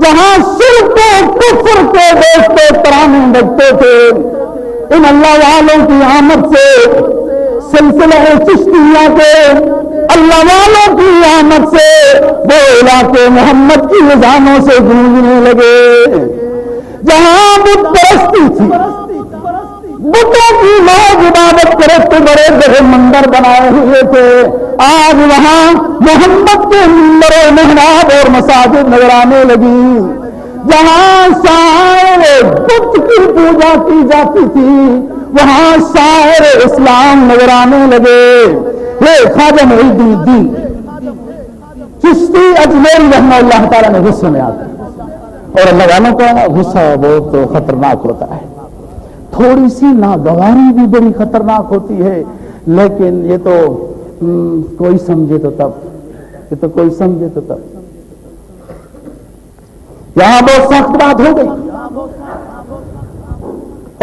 جہاں شرک و کفر کے دوستوں ترانے بجتے تھے، ان اللہ والوں کی آمد سے سلسلہ چشتیہ کے اللہ والوں کی آمد سے وہ علاقے محمد کی اذانوں سے گونجنے لگے۔ جہاں بت پرستی تھی، بتوں کی لوگ عبادت کرتے بڑے بڑے مندر بنائے ہوئے تھے، آج وہاں محمد کے منبر و محراب اور مساجد نظر آنے لگی۔ جہاں شاعر بت کی پوجا کی جاتی تھی وہاں شاعر اسلام نظر آنے لگے۔ یہ خواجہ معین الدین چشتی اجمیری رحمہ اللہ تعالیٰ نے غصے میں آ کر، اور اللہ والوں کا غصہ بہت خطرناک ہوتا ہے، تھوڑی سی ناگواری بھی بڑی خطرناک ہوتی ہے، لیکن یہ تو کوئی سمجھے تو تب، یہ تو کوئی سمجھے تو تب۔ یہاں بہت سخت بات ہو گئی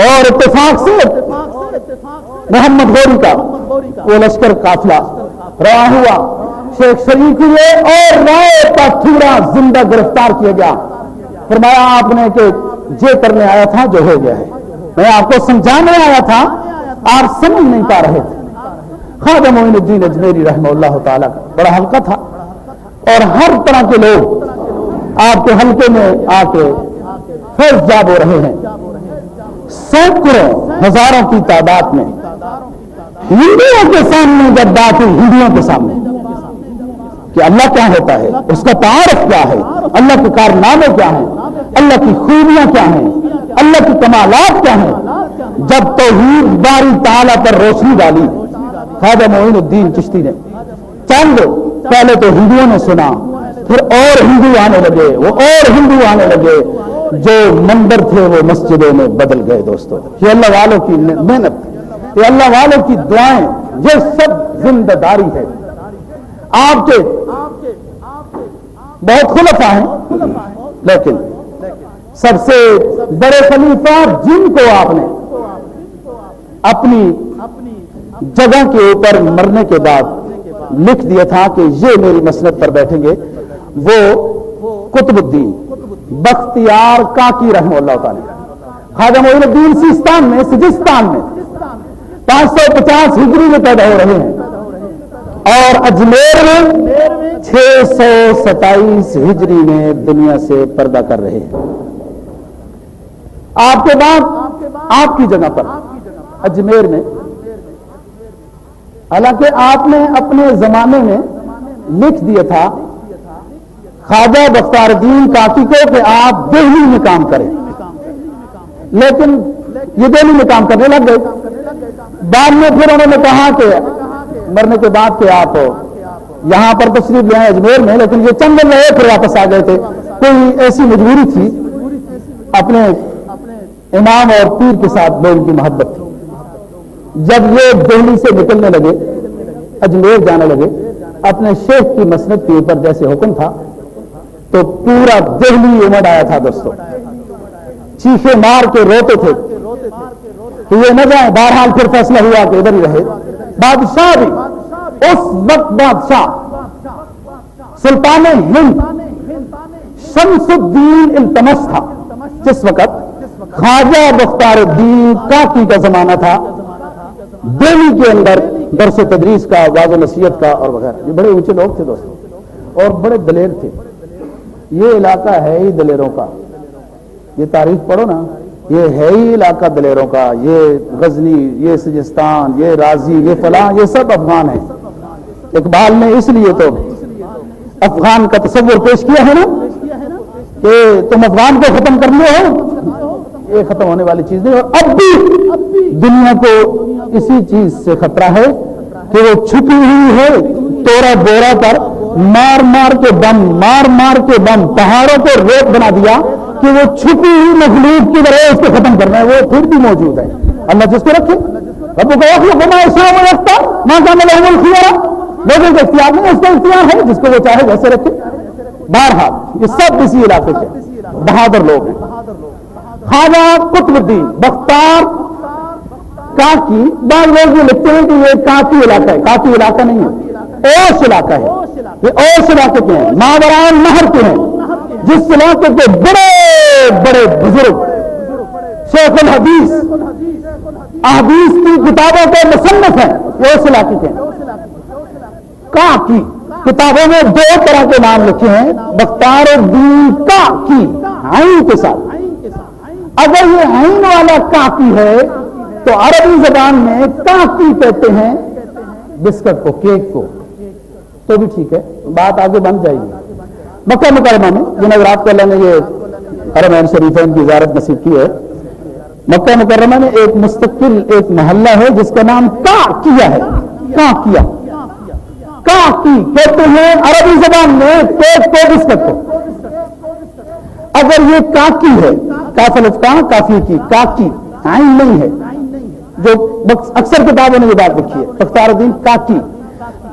اور اتفاق سے محمد غوری کا وہ لشکر قافلہ رواں ہوا، شیخ شریف ہوئے اور رائے کا تھوڑا زندہ گرفتار کیا گیا۔ فرمایا آپ نے کہ یہ کرنے آیا تھا جو ہو گیا ہے، میں آپ کو سمجھانے آیا تھا، آپ سمجھ نہیں پا رہے تھے۔ خواجہ معین الدین اجمیری رحمہ اللہ تعالیٰ کا بڑا حلقہ تھا، اور ہر طرح کے لوگ آپ کے حلقے میں آ کے فیض یاب ہو رہے ہیں، سینکڑوں ہزاروں کی تعداد میں۔ ہندوؤں کے سامنے جب بات ہوئی، ہندوؤں کے سامنے کہ اللہ کیا ہوتا ہے، اس کا تعارف کیا ہے، اللہ کے کارنامے کیا ہیں، اللہ کی خوبیاں کیا ہیں، اللہ کی کمالات کیا ہیں. جب توحید باری تعالیٰ پر روشنی ڈالی خواجہ معین الدین چشتی نے، چند پہلے تو ہندوؤں نے سنا، پھر اور ہندو آنے لگے، وہ اور ہندو آنے لگے، جو منبر تھے وہ مسجدوں میں بدل گئے. دوستو یہ اللہ والوں کی محنت، یہ اللہ والوں کی دعائیں، یہ سب زندہ داری ہے. آپ کے بہت خلفاء ہیں، لیکن سب سے بڑے خلیفہ جن کو آپ نے اپنی جگہ کے اوپر مرنے کے بعد لکھ دیا تھا کہ یہ میری مسند پر بیٹھیں گے، وہ قطب الدین بختیار کاکی رحمہ اللہ تعالی. خواجہ معین الدین سیستان میں، سجستان میں 550 ہجری میں پیدا ہو رہے ہیں اور اجمیر میں 627 ہجری میں دنیا سے پردہ کر رہے ہیں. آپ کے بعد آپ کی جگہ پر اجمیر میں، حالانکہ آپ نے اپنے زمانے میں لکھ دیا تھا خواجہ بختیار الدین کاکی کو کہ آپ دہلی میں کام کریں، لیکن یہ دہلی میں کام کرنے لگ گئے. بعد میں پھر انہوں نے کہا کہ مرنے کے بعد کہ آپ یہاں پر تشریف لے آئے اجمیر میں، لیکن یہ چند دن رہے پھر واپس آ گئے تھے. کوئی ایسی مجبوری تھی، اپنے امام اور پیر کے ساتھ لوگوں کی محبت تھی. جب یہ دہلی سے نکلنے لگے، اجمیر جانے لگے، اپنے شیخ کی مسند کے اوپر جیسے حکم تھا تو پورا دہلی امڑ آیا تھا. دوستو چیخے مار کے روتے تھے کہ یہ نہ جائیں. بہرحال پھر فیصلہ ہوا کہ ادھر ہی رہے. بادشاہ بھی اس وقت بادشاہ سلطان ہند شمس الدین التمش تھا، جس وقت خواجہ بختیار الدین کاکی کا زمانہ تھا. دہلی کے اندر درس و تدریس کا، واعظ و نصیحت کا اور وغیرہ. یہ بڑے اونچے لوگ تھے دوستو اور بڑے دلیر تھے. یہ علاقہ ہے ہی دلیروں کا. یہ تاریخ پڑھو نا، یہ ہے ہی علاقہ دلیروں کا. یہ غزنی، یہ سجستان، یہ رازی، یہ فلاں، یہ سب افغان ہیں. اقبال نے اس لیے تو افغان کا تصور پیش کیا ہے نا کہ تم افغان کو ختم کرنے ہو. یہ ختم ہونے والی چیز نہیں. اور اب بھی دنیا کو اسی چیز سے خطرہ ہے کہ وہ چھپی ہوئی ہے تورا بورا پر مار مار کے بم پہاڑوں کو ریت بنا دیا کہ وہ چھپی ہوئی مخلوق کی طرح اس کو ختم کرنا ہے. وہ پھر بھی موجود ہے. اللہ جس کو رکھے رب کو رکھتا ماں کا ملحم الخیارہ. لوگوں کا اختیار نہیں، اس کا اختیار ہے، جس کو وہ چاہے ویسے رکھے. بہرحال یہ سب اسی علاقے کے بہادر لوگ ہیں. خواجہ قطب الدین بختیار کاکی، بعض لوگ یہ لکھتے ہیں کہ یہ کاکی علاقہ ہے. کاکی علاقہ نہیں ہے، اوش علاقہ ہے. یہ اوش علاقے کے ہیں، ماوران نہر کے ہیں، جس علاقے کے بڑے بڑے بزرگ شیخ الحدیث احادیث کی کتابوں کے مصنف ہیں. یہ اوش علاقے کے ہیں. کاکی کتابوں میں دو طرح کے نام لکھے ہیں، بختیار الدین کاکی عین کے ساتھ. اگر یہ عین والا کاکی ہے تو عربی زبان میں کاکی کہتے ہیں بسکٹ کو، کیک کو، تو بھی ٹھیک ہے، بات آگے بن جائے گی. مکہ مکرمہ میں جن حضرات کو اللہ نے یہ حرمین شریفین کی زیارت نصیب کی ہے، مکہ مکرمہ میں ایک مستقل ایک محلہ ہے جس کا نام کاکیہ ہے. کاکیہ کاکی کہتے ہیں عربی زبان میں کیک کو، بسکٹ کو. اگر یہ کاکی ہے، کافی کی کاکی عین نہیں ہے، جو اکثر کتابوں نے یہ بات لکھی ہے. بختیار الدین کاکی،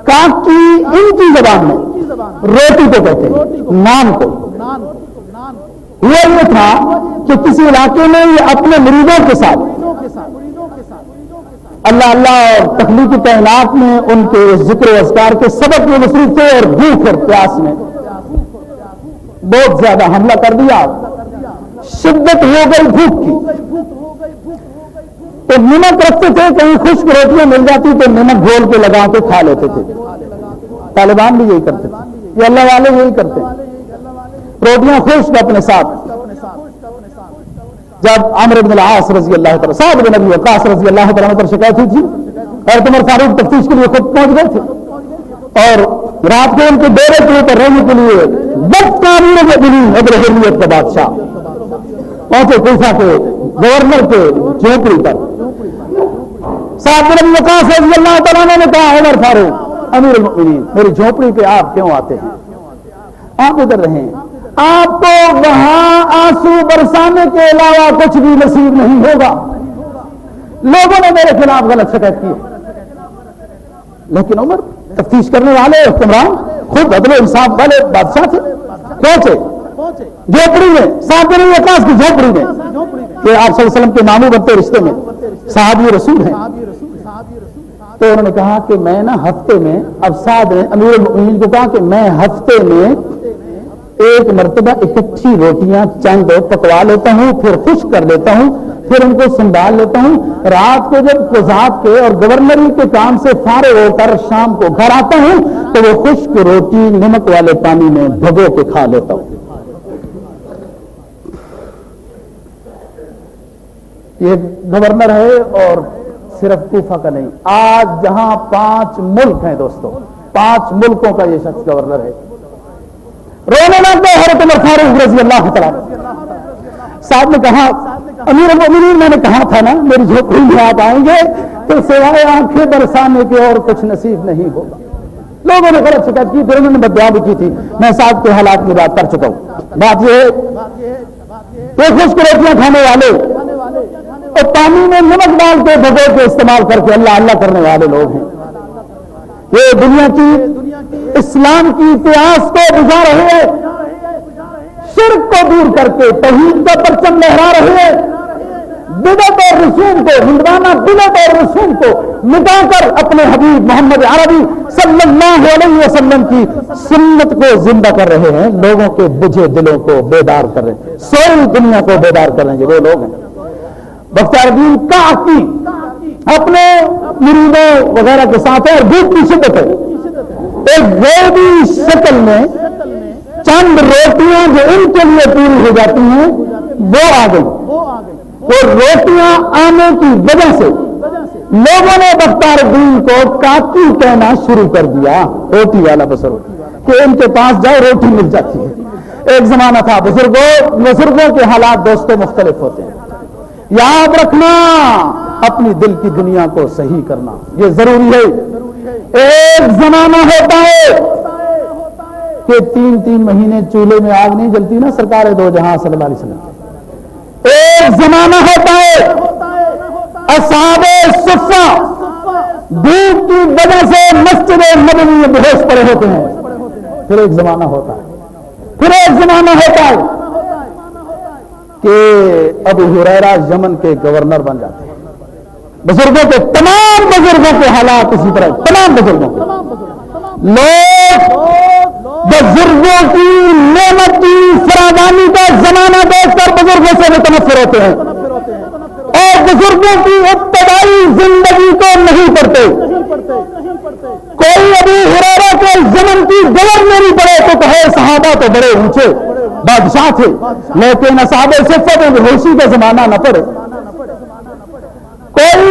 کاکی ان کی زبان میں روٹی کو کہتے ہیں، نان کو. ہوا یہ تھا کہ کسی علاقے میں یہ اپنے مریدوں کے ساتھ اللہ اللہ اور تخلیقی کائنات میں ان کے ذکر و اذکار کے سبق میں مصروف تھے اور بھوک اور پیاس میں بہت زیادہ حملہ کر دیا. شدت ہو گئی بھوک کی تو نمک رکھتے تھے، کہیں خشک روٹیاں مل جاتی تو نمک گھول کے لگا کے کھا لیتے تھے. طالبان بھی یہی کرتے تھے، یہ اللہ والے یہی کرتے ہیں. روٹیاں خشک اپنے ساتھ. جب عمرو بن العاص رضی اللہ تعالیٰ، سعد بن ابی وقاص رضی اللہ تعالیٰ پر شکایت ہوئی تھی اور عمر فاروق تفتیش کے لیے خود پہنچ گئے تھے اور رات کو ان کے ڈیرے کے اوپر رہنے کے لیے وقت کا امیر المؤمنین ابراہیمیت کا بادشاہ پہنچے کوفہ کے گورنر کے جھونپڑی پر. سعد بن ابی وقاص رضی اللہ تعالیٰ عنہ نے کہا عمر فاروق امیر المؤمنین میری جھونپڑی پہ آپ کیوں آتے ہیں؟ آپ ادھر رہیں, آپ کو وہاں آنسو برسانے کے علاوہ کچھ بھی نصیب نہیں ہوگا. لوگوں نے میرے خلاف غلط شکایت کی, لیکن عمر تفتیش کرنے والے حکمران خود عدل و انصاف والے بادشاہ تھے. پہنچے جھونپڑی میں, سعد بن ابی وقاص کی جھونپڑی میں کہ آپ صلی اللہ علیہ وسلم کے ماموں بنتے رشتے میں صحابی رسول ہیں. تو انہوں نے کہا کہ میں نا ہفتے میں, اب سعد نے امیر المؤمنین کو کہا کہ میں ہفتے میں ایک مرتبہ اکٹھی روٹیاں چند پکوا لیتا ہوں, پھر خشک کر لیتا ہوں, پھر ان کو سنبھال لیتا ہوں. رات کو جب قضات کے اور گورنری کے کام سے فارغ ہو کر شام کو گھر آتا ہوں تو وہ خشک روٹی نمک والے پانی میں بھگو کے کھا لیتا ہوں. یہ گورنر ہے اور صرف کوفہ کا نہیں, آج جہاں 5 ملک ہیں دوستوں, 5 ملکوں کا یہ شخص گورنر ہے. رونے لگے حضرت عمر فاروق رضی اللہ تعالیٰ. صاحب نے کہا امیر المؤمنین میں نے کہا تھا نا میری جھونپڑی میں آپ آئیں گے تو سوائے آنکھیں برسانے کے اور کچھ نصیب نہیں ہوگا. لوگوں نے غلط شکایت کی, پھر انہوں نے بدعا بھی کی تھی. میں صاحب کے حالات کی بات کر چکا ہوں. بات یہ ہے کہ خشک روٹیاں کھانے والے اور پانی میں نمک ڈال کے بھگو کے استعمال کر کے اللہ اللہ کرنے والے لوگ ہیں. یہ دنیا کی اسلام کی اتہاس کو بجھا رہے ہیں, شرک کو دور کر کے توحید کا پرچم لہرا رہے ہیں, بدعت اور رسوم کو, ہندوانہ بدعت اور رسوم کو مٹا کر اپنے حبیب محمد عربی صلی اللہ علیہ وسلم کی سنت کو زندہ کر رہے ہیں. لوگوں کے بجھے دلوں کو بیدار کر رہے ہیں, سوئی دنیا کو بیدار کر رہے ہیں. وہ لوگ ہیں بختیار الدین کاکی اپنے مریدوں وغیرہ کے ساتھ ہے, اور بھوک کی شدت ہے. ایک غیبی شکل میں چند روٹیاں جو ان کے لیے پوری ہو جاتی ہیں وہ آ گئی. وہ روٹیاں آنے کی وجہ سے لوگوں نے بختیار الدین کو کاکی کہنا شروع کر دیا, روٹی والا بسر, کہ ان کے پاس جاؤ روٹی مل جاتی ہے. ایک زمانہ تھا, بزرگوں کے حالات دوستوں مختلف ہوتے ہیں. یاد رکھنا اپنی دل کی دنیا کو صحیح کرنا یہ ضروری ہے. ایک زمانہ ہوتا ہے کہ 3 مہینے چولہے میں آگ نہیں جلتی نا سرکار دو جہاں صلی اللہ علیہ وسلم. ایک زمانہ ہوتا ہے اصحاب صفہ دھوپ کی وجہ سے مسجد نبوی میں بہوش پڑے ہوتے ہیں. پھر ایک زمانہ ہوتا ہے کہ ابو ہریرہ یمن کے گورنر بن جاتے ہیں. بزرگوں کے, تمام بزرگوں کے حالات اسی طرح, تمام بزرگوں کے لوگ بزرگوں کی نعمت کی فراوانی کا زمانہ دیکھ کر بزرگوں سے متنفر ہوتے ہیں اور بزرگوں کی ابتدائی زندگی کو نہیں پڑھتے. کوئی ابو ہریرہ کے زمن کی گورنری پڑے تو کہے صحابہ تو بڑے اونچے بادشاہ تھے, لیکن اصحاب صفہ میں بےہوشی کا زمانہ نہ پڑے. کوئی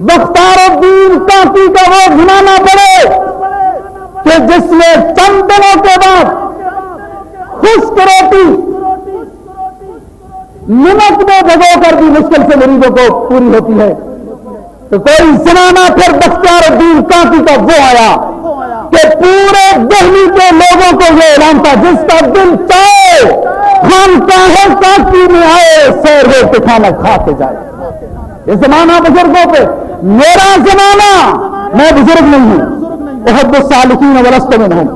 بختیار الدین کاکی کا وہ زمانہ پڑے کہ جس میں چند دنوں کے بعد خشک روٹی نمک میں بھگو کر بھی مشکل سے مریضوں کو پوری ہوتی ہے. تو کوئی زمانہ پھر بختیار الدین کاکی کا وہ آیا کہ پورے دہلی کے لوگوں کو یہ اعلان تھا جس کا دل چاہے ہم چاہے کاکی میں آئے سیر ہو کے کھانا کھا کے جائے. یہ زمانہ بزرگوں پہ. میرا زمانہ, میں بزرگ نہیں ہوں, احب الصالحین ولست منہم,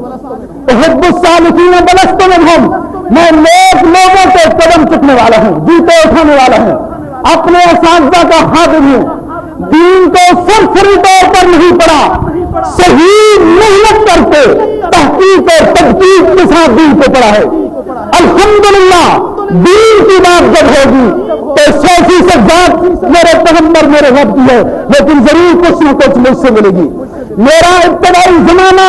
احب الصالحین ولست منہم, میں نیک لوگوں کے قدم چکنے والا ہوں, جوتے اٹھانے والا ہوں, اپنے اساتذہ کا خادم ہوں. دین کو سرسری طور پر نہیں پڑھا, صحیح محنت کر کے تحقیق اور تحقیق کے ساتھ دین کو پڑھا ہے. الحمدللہ دین کی بات جب ہوگی تو 100% بات میرے پیغمبر میرے رب کی ہے, لیکن ضرور کچھ نہ کچھ مجھ سے ملے گی. میرا ابتدائی زمانہ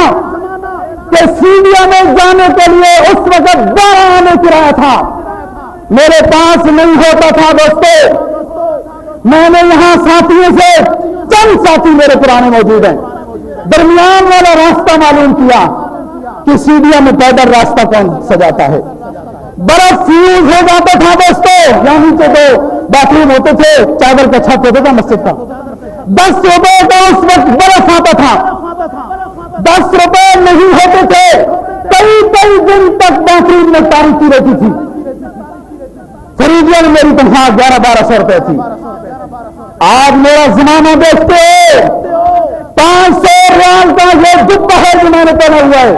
کہ سیڈیا میں جانے کے لیے اس وقت 12 آنے کرایہ تھا, میرے پاس نہیں ہوتا تھا. دوستو میں نے یہاں ساتھیوں سے چند ساتھی میرے پرانے موجود ہیں, درمیان والا راستہ معلوم کیا کہ سیڑھیاں میں پیدل راستہ کون سجاتا ہے. برف فیوز ہو جاتا تھا دوستوں، یہاں نیچے تو باتھ روم ہوتے تھے، چادر کا چھت ہوتا تھا مسجد کا. 10 روپے کا اس وقت برف آتا تھا، 10 روپے نہیں ہوتے تھے، کئی دن تک باتھ روم میں تاریخی رہتی تھی. فریدیا میں میری تنخواہ 11-1200 روپے تھی. آج میرا زمانہ دیکھتے ہو 500 ریال کا یہ جبہ ہے جو میں نے پہنا ہوا ہے.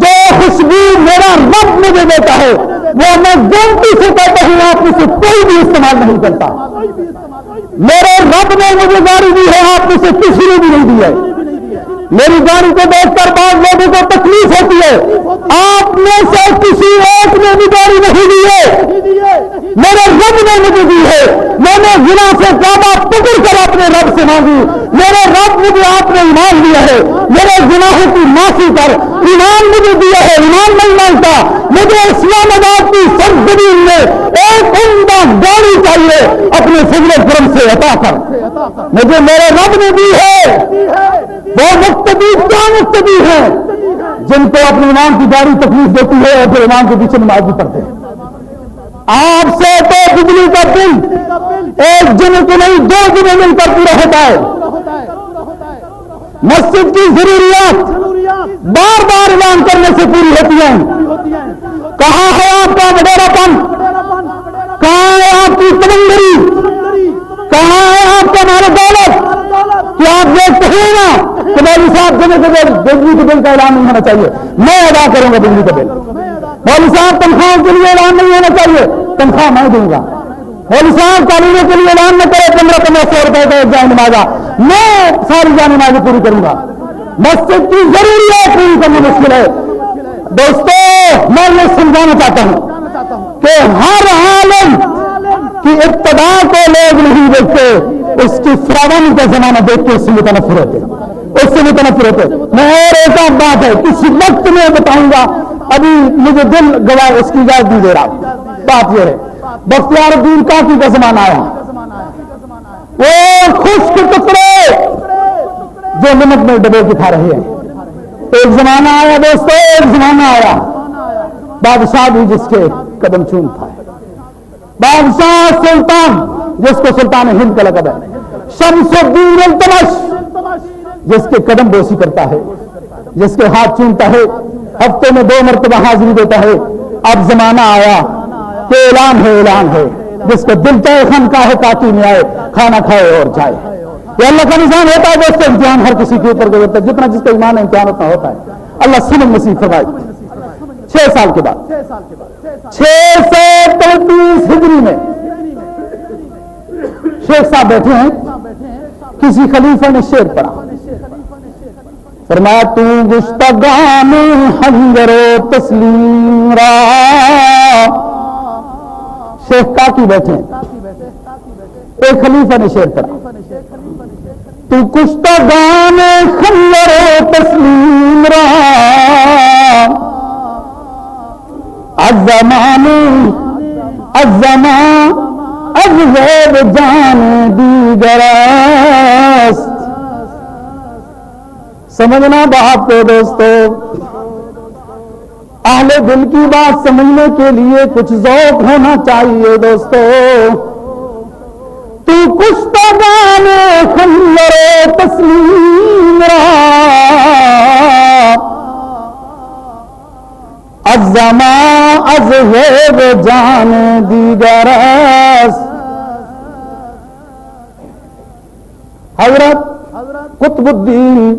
جو خوشبو میرا رب مجھے دیتا ہے وہ میں گنتی سے کہتا ہوں آپ میں سے کوئی بھی استعمال نہیں کرتا. میرے رب نے مجھے گاڑی دی ہے، آپ میں سے کسی نے بھی نہیں دی ہے. میری گاڑی کو دیکھ کر بعض لوگوں کو تکلیف ہوتی ہے، آپ میں سے کسی ایک نے بھی گاڑی نہیں دی ہے، میرے رب نے مجھے دی ہے. میں نے زنا سے کعبہ پکڑ کر اپنے رب سے مانگی، میرے رب مجھے آپ نے ایمان دیا ہے. میرے گناہوں کی معافی کر، ایمان مجھے دیا ہے، ایمان نہیں مانگتا. مجھے اسلام آباد کی سرزمین میں ایک عمدہ گاڑی چاہیے، اپنے فضل و کرم سے عطا کر. مجھے میرے رب نے دی ہے. وہ مقتدی کیا مقتدی ہیں جن کو اپنے امام کی گاڑی تکلیف دیتی ہے اور پھر امام کے پیچھے نماز بھی پڑھتے ہیں. آپ سے تو بجلی کا بل ایک دن کو نہیں 2 دن مل کر پورا ہوتا ہے. مسجد کی ضروریات بار بار اعلان کرنے سے پوری ہوتی ہیں. کہاں ہے آپ کا وڈیرا پن؟ کہاں ہے آپ کی تمنگری؟ کہاں ہے آپ کا مال دولت؟ کیا آپ دیکھتے ہیں نا کہ مولوی صاحب دینے کے بعد بجلی کے بل کا اعلان نہیں ہونا چاہیے، میں ادا کروں گا بجلی کا بل. مولوی صاحب تنخواہوں کے لیے اعلان نہیں ہونا چاہیے، تنخواہ میں دوں گا. مولوی صاحب تعلیموں کے لیے اعلان نہ کرے 1500 روپئے کا ایک جائے نمازہ، میں ساری جائے نمازیں پوری کروں گا. مسجد کی ضروریات پوری کرنا مشکل ہے. دوستو میں یہ سمجھانا چاہتا ہوں کہ ہر عالم کی ابتدا کو لوگ نہیں دیکھتے، اس کی فراوانی کا زمانہ دیکھ کے اس سے متنفر ہوتے. میں اور ایک بات ہے کسی وقت میں بتاؤں گا، ابھی مجھے دل گواہ اس کی اجازت نہیں دے رہا. بات یہ ہے بختیار الدین کاکی کا زمانہ آیا، وہ خشک ٹکڑے جو نمک میں ڈبو کے کھا رہے ہیں. ایک زمانہ آیا دوستو، ایک زمانہ آیا بادشاہ بھی جس کے قدم چوم تھا. بادشاہ سلطان جس کو سلطان ہند کا لقب ہے، شمس الدین التمش جس کے قدم بوسی کرتا ہے، جس کے ہاتھ چومتا ہے، ہفتے میں 2 مرتبہ حاضری دیتا ہے. اب زمانہ آیا کہ اعلان ہے جس کو دل چاہے خانقاہ کاکی میں آئے، کھانا کھائے اور جائے. یہ اللہ کا نظام ہوتا ہے دوستوں. امتحان ہر کسی کے اوپر گزرتا ہے، جتنا جس کا ایمان ہے امتحان اتنا ہوتا ہے. اللہ سمجھ نصیب فرمائے. 6 سال کے بعد 635 ہجری میں شیخ صاحب بیٹھے ہیں، کسی خلیفہ نے شعر پڑھا، فرمایا تو گشتگان حنجر و تسلیم را. شیخ کاکی بیٹھے ہیں، ایک خلیفہ نے شعر پڑھا، تو گشتگان حنجر و تسلیم را الزمان از غیب جان دیگر است. سمجھنا بات کو دوستو، اہل دل کی بات سمجھنے کے لیے کچھ ذوق ہونا چاہیے دوستو. تو کشتگان خنجر تسلیم را الزمان از غیب جان دیگر است. حضرت قطب الدین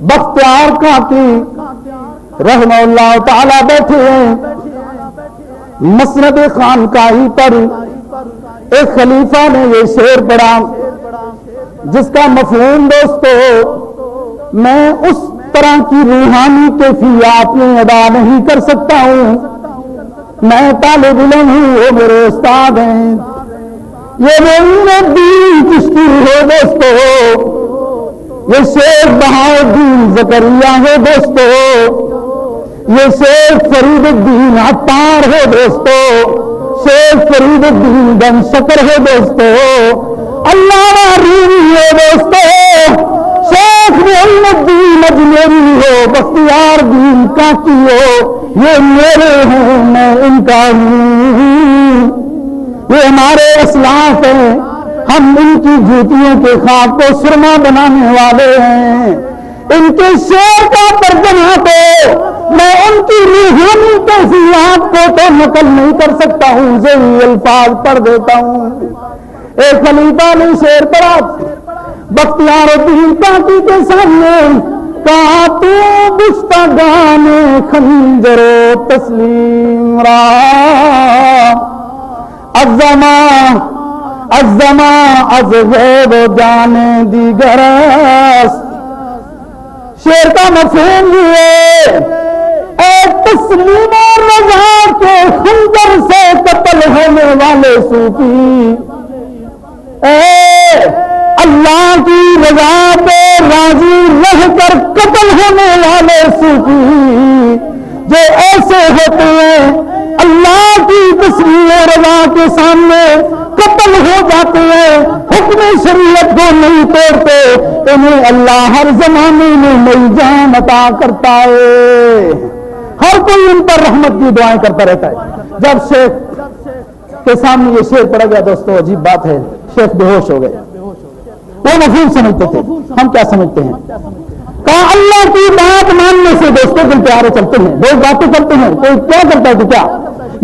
بختیار کاکی رحمہ اللہ تعالی بیٹھے ہیں مسند خانقاہی پر. ایک خلیفہ نے یہ شعر پڑھا جس کا مفہوم دوستو میں اس طرح کی روحانی کیفیات میں ادا نہیں کر سکتا ہوں. میں طالب علم ہوں، وہ میرے استاد ہیں. یہ معین الدین چشتی ہے دوستو، یہ شیخ بہاؤدین زکریا ہے دوستو، یہ شیخ فرید الدین عطار ہے دوستو، شیخ فرید الدین گن شکر ہے دوستو، علامہ رومی ہے دوستو، شیخ معین الدین اجمیری ہو، بختیار دین کاکی ہو، یہ میرے ہیں میں ان کا ہوں، یہ ہمارے اسلاف ہیں، ہم ان کی جوتیوں کے خاک کو سرما بنانے والے ہیں، ان کے شعر کا ترجمہ تو میں ان کی روحانی کیفیات کو تو نقل نہیں کر سکتا ہوں، ذیلی الفاظ پڑھ دیتا ہوں۔ ایک خلیفہ نے شعر پڑھا بختیار الدین کاکی کے سامنے، کہا تو گستاگان خنجر و تسلیم را الزما از غیب و جان دیگر است۔ شعر کا مفہوم یہ اے تسلیم و رضا کے خنجر سے قتل ہونے والے صوفی، اے اللہ کی رضا پہ راضی رہ کر قتل ہونے والے صوفی جو ایسے ہوتے ہیں اللہ کی تسلیم و رضا کے سامنے قتل ہو جاتے ہیں، حکم شریعت کو نہیں توڑتے، انہیں اللہ ہر زمانے میں نئی جان عطا کرتا ہے۔ ہر کوئی ان پر رحمت کی دعائیں کرتا رہتا ہے۔ جب شیخ کے سامنے یہ شعر پڑا گیا دوستو، عجیب بات ہے، شیخ بے ہوش ہو گئے۔ وہ مفہوم سمجھتے تھے، ہم کیا سمجھتے ہیں؟ کہا اللہ کی بات ماننے سے دوستوں دل پیارے چلتے ہیں، لوگ باتیں کرتے ہیں، کوئی کیا کرتا ہے تو کیا،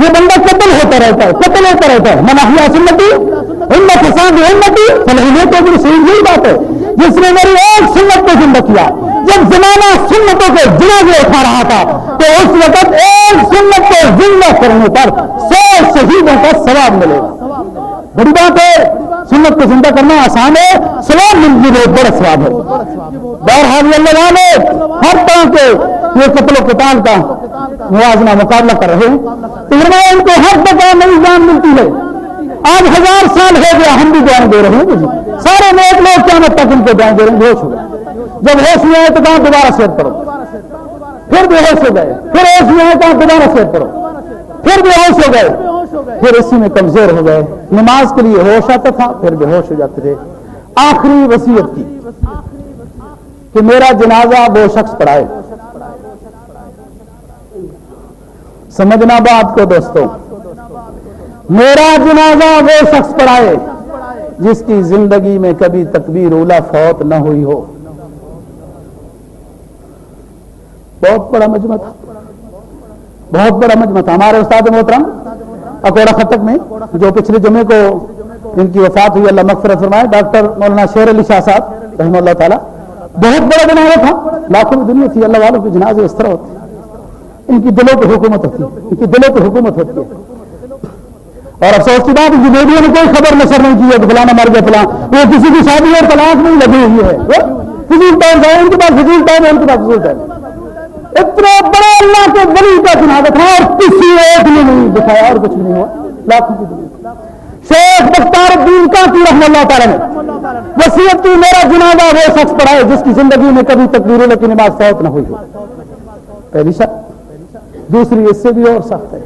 یہ بندہ قتل ہوتا رہتا ہے، قتل ہوتا رہتا ہے۔ من احیا سنتی ہمت حسان ہمتی فلحیت تو بڑی صحیح بات ہے، جس نے میری ایک سنت کو زندہ کیا۔ جب زمانہ سنتوں کے جنازے اٹھا رہا تھا تو اس وقت ایک سنت کو زندہ کرنے پر 100 شہیدوں کا ثواب ملے گا۔ بڑی بات ہے، سنت کو زندہ کرنا آسان ہے، ثواب ملنے میں بڑا ثواب ہے۔ بہرحال اللہ والے ہر طرح کے یہ قتل و قتال کا موازنہ مقابلہ کر رہے ہیں، تو ان کو ہر دفعہ نئی جان ملتی ہے۔ آج 1000 سال ہو گیا ہم بھی دعائیں دے رہے ہیں، سارے نیک لوگ قیامت تک ان کو دعائیں دے رہے ہیں، بے ہوش ہو گئے۔ جب ہوش میں آئے تو کہاں دوبارہ شعر پڑھو، پھر بے ہوش ہو گئے، پھر ہوش میں آئے کہاں دوبارہ شعر پڑھو، پھر بے ہوش ہو گئے، پھر اسی میں کمزور ہو گئے۔ نماز کے لیے ہوش آتا تھا، پھر بے ہوش ہو جاتے تھے۔ آخری وصیت کی کہ میرا جنازہ وہ شخص پڑھائے۔ سمجھنا بات کو دوستوں، میرا جنازہ وہ شخص پڑھائے جس کی زندگی میں کبھی تکبیر اولیٰ فوت نہ ہوئی ہو۔ بہت بڑا مجمع تھا، بہت بڑا مجمع تھا۔ ہمارے استاد محترم اکوڑا خطک میں جو پچھلے جمعے کو ان کی وفات ہوئی، اللہ مغفرت فرمائے، ڈاکٹر مولانا شیر علی شاہ صاحب رحمہ اللہ تعالیٰ، بہت بڑا جنازہ تھا، لاکھوں کی دنیا تھی۔ اللہ والوں کے جنازے اس طرح ہوتے ہیں، ان کی دلوں پہ حکومت ہوتی ہے، ان کی دلوں پہ حکومت ہوتی ہے۔ اور افسوس کی بات ہے ریڈیو نے کوئی خبر نشر نہیں کی ہے کہ فلانا مر گیا فلاں، وہ کسی کی شادی اور طلاق نہیں لگی ہوئی ہے، فضول ٹائم ہے ان کے پاس، فضول ٹائم ہے ان کے پاس، فضول ٹائم۔ اتنا بڑا اللہ کے ولی کا جنازہ تھا اور کسی ایک نے نہیں دکھایا اور کچھ نہیں ہوا، لاکھوں کی دنیا۔ شیخ بختیار الدین کاکی رحمہ اللہ تعالیٰ نے وصیت کی میرا جنازہ وہ شخص پڑھائے جس کی زندگی میں کبھی تکبیر کی نماز فوت نہ ہوئی ہو۔ پہلی شرط۔ دوسری اس سے بھی اور سخت ہے،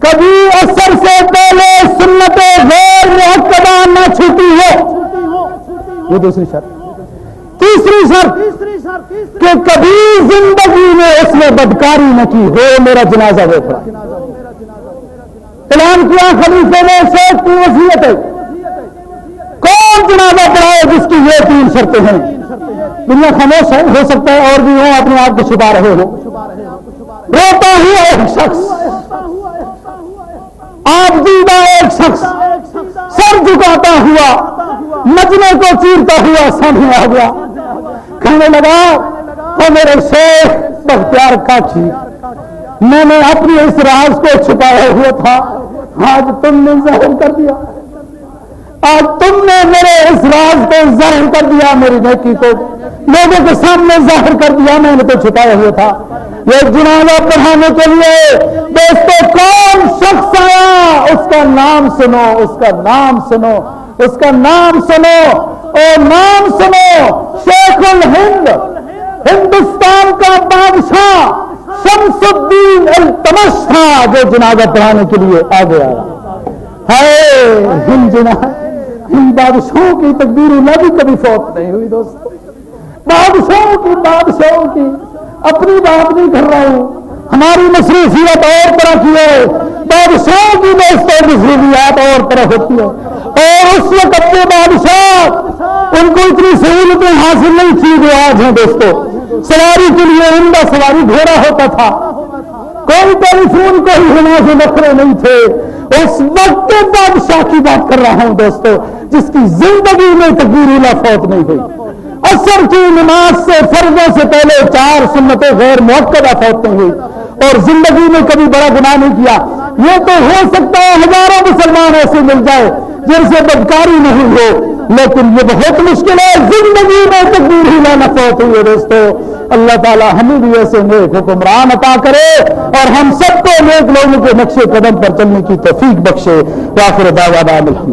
کبھی اثر سے پہلے سنت غیر مؤکدہ نہ چھوٹی ہو، یہ دوسری شرط۔ تیسری شرط کہ کبھی زندگی میں اس نے بدکاری نہ کی ہو، میرا جنازہ وہ پڑھا۔ اعلان کیا خلیفے نے، شیخ کی وصیت ہے، کون جنازہ پڑھائے جس کی یہ 3 شرطیں ہیں۔ دنیا خاموش ہے، ہو سکتا ہے اور بھی ہو، اپنے آپ کو چھپا رہے ہو۔ روتا ہوا ایک شخص، آپ دیدہ ایک شخص، سر جھکاتا ہوا، مجمع کو چیرتا ہوا سامنے آ گیا، کہنے لگا او میرے شیخ بختیار کاکی، میں نے اپنی اس راز کو چھپایا ہوا تھا، آج تم نے ظاہر کر دیا، آج تم نے میرے اس راز کو ظاہر کر دیا، میری نیکی کو لوگوں کے سامنے ظاہر کر دیا، میں نے تو چھپایا ہوا تھا۔ یہ جنازہ پڑھانے کے لیے دوستو کون شخص آیا، اس کا نام سنو، اس کا نام سنو، اس کا نام سنو، اور نام سنو، شیخ الہند، ہندوستان کا بادشاہ شمس الدین التمش تھا جو جنازہ پڑھانے کے لیے آگے آیا۔ ہے ہند بادشاہوں کی تکبیر اولیٰ بھی کبھی فوت نہیں ہوئی دوستو، بادشاہوں کی اپنی بات نہیں کر رہا ہوں، ہماری مصروفیت اور طرح کی ہے، بادشاہوں کی دوستوں مصروفیات اور طرح ہوتی ہے، اور اس وقت کے بادشاہ ان کو اتنی سہولتیں حاصل نہیں تھی جو آج ہیں دوستوں۔ سواری کے لیے عمدہ سواری گھوڑا ہوتا تھا، کوئی ٹیلی فون کوئی ہونا سے نخرے نہیں تھے۔ اس وقت کے بادشاہ کی بات کر رہا ہوں دوستو، جس کی زندگی میں تکبیر اولیٰ فوت نہیں ہوئی، عصر کی نماز سے فرضوں سے پہلے 4 سنتیں غیر مؤکدہ فوت نہیں ہوئی، اور زندگی میں کبھی بڑا گناہ نہیں کیا۔ یہ تو ہو سکتا ہے ہزاروں مسلمان ایسے مل جائے جن سے بدکاری نہیں ہو، لیکن یہ بہت مشکل ہے زندگی میں تکبیر اولیٰ نہ فوت ہوئی ہے دوستو۔ اللہ تعالی ہمیں بھی ایسے نیک حکمران عطا کرے اور ہم سب کو نیک لوگوں کے نقش قدم پر چلنے کی توفیق بخشے۔ وآخر دعوانا الحمدللہ۔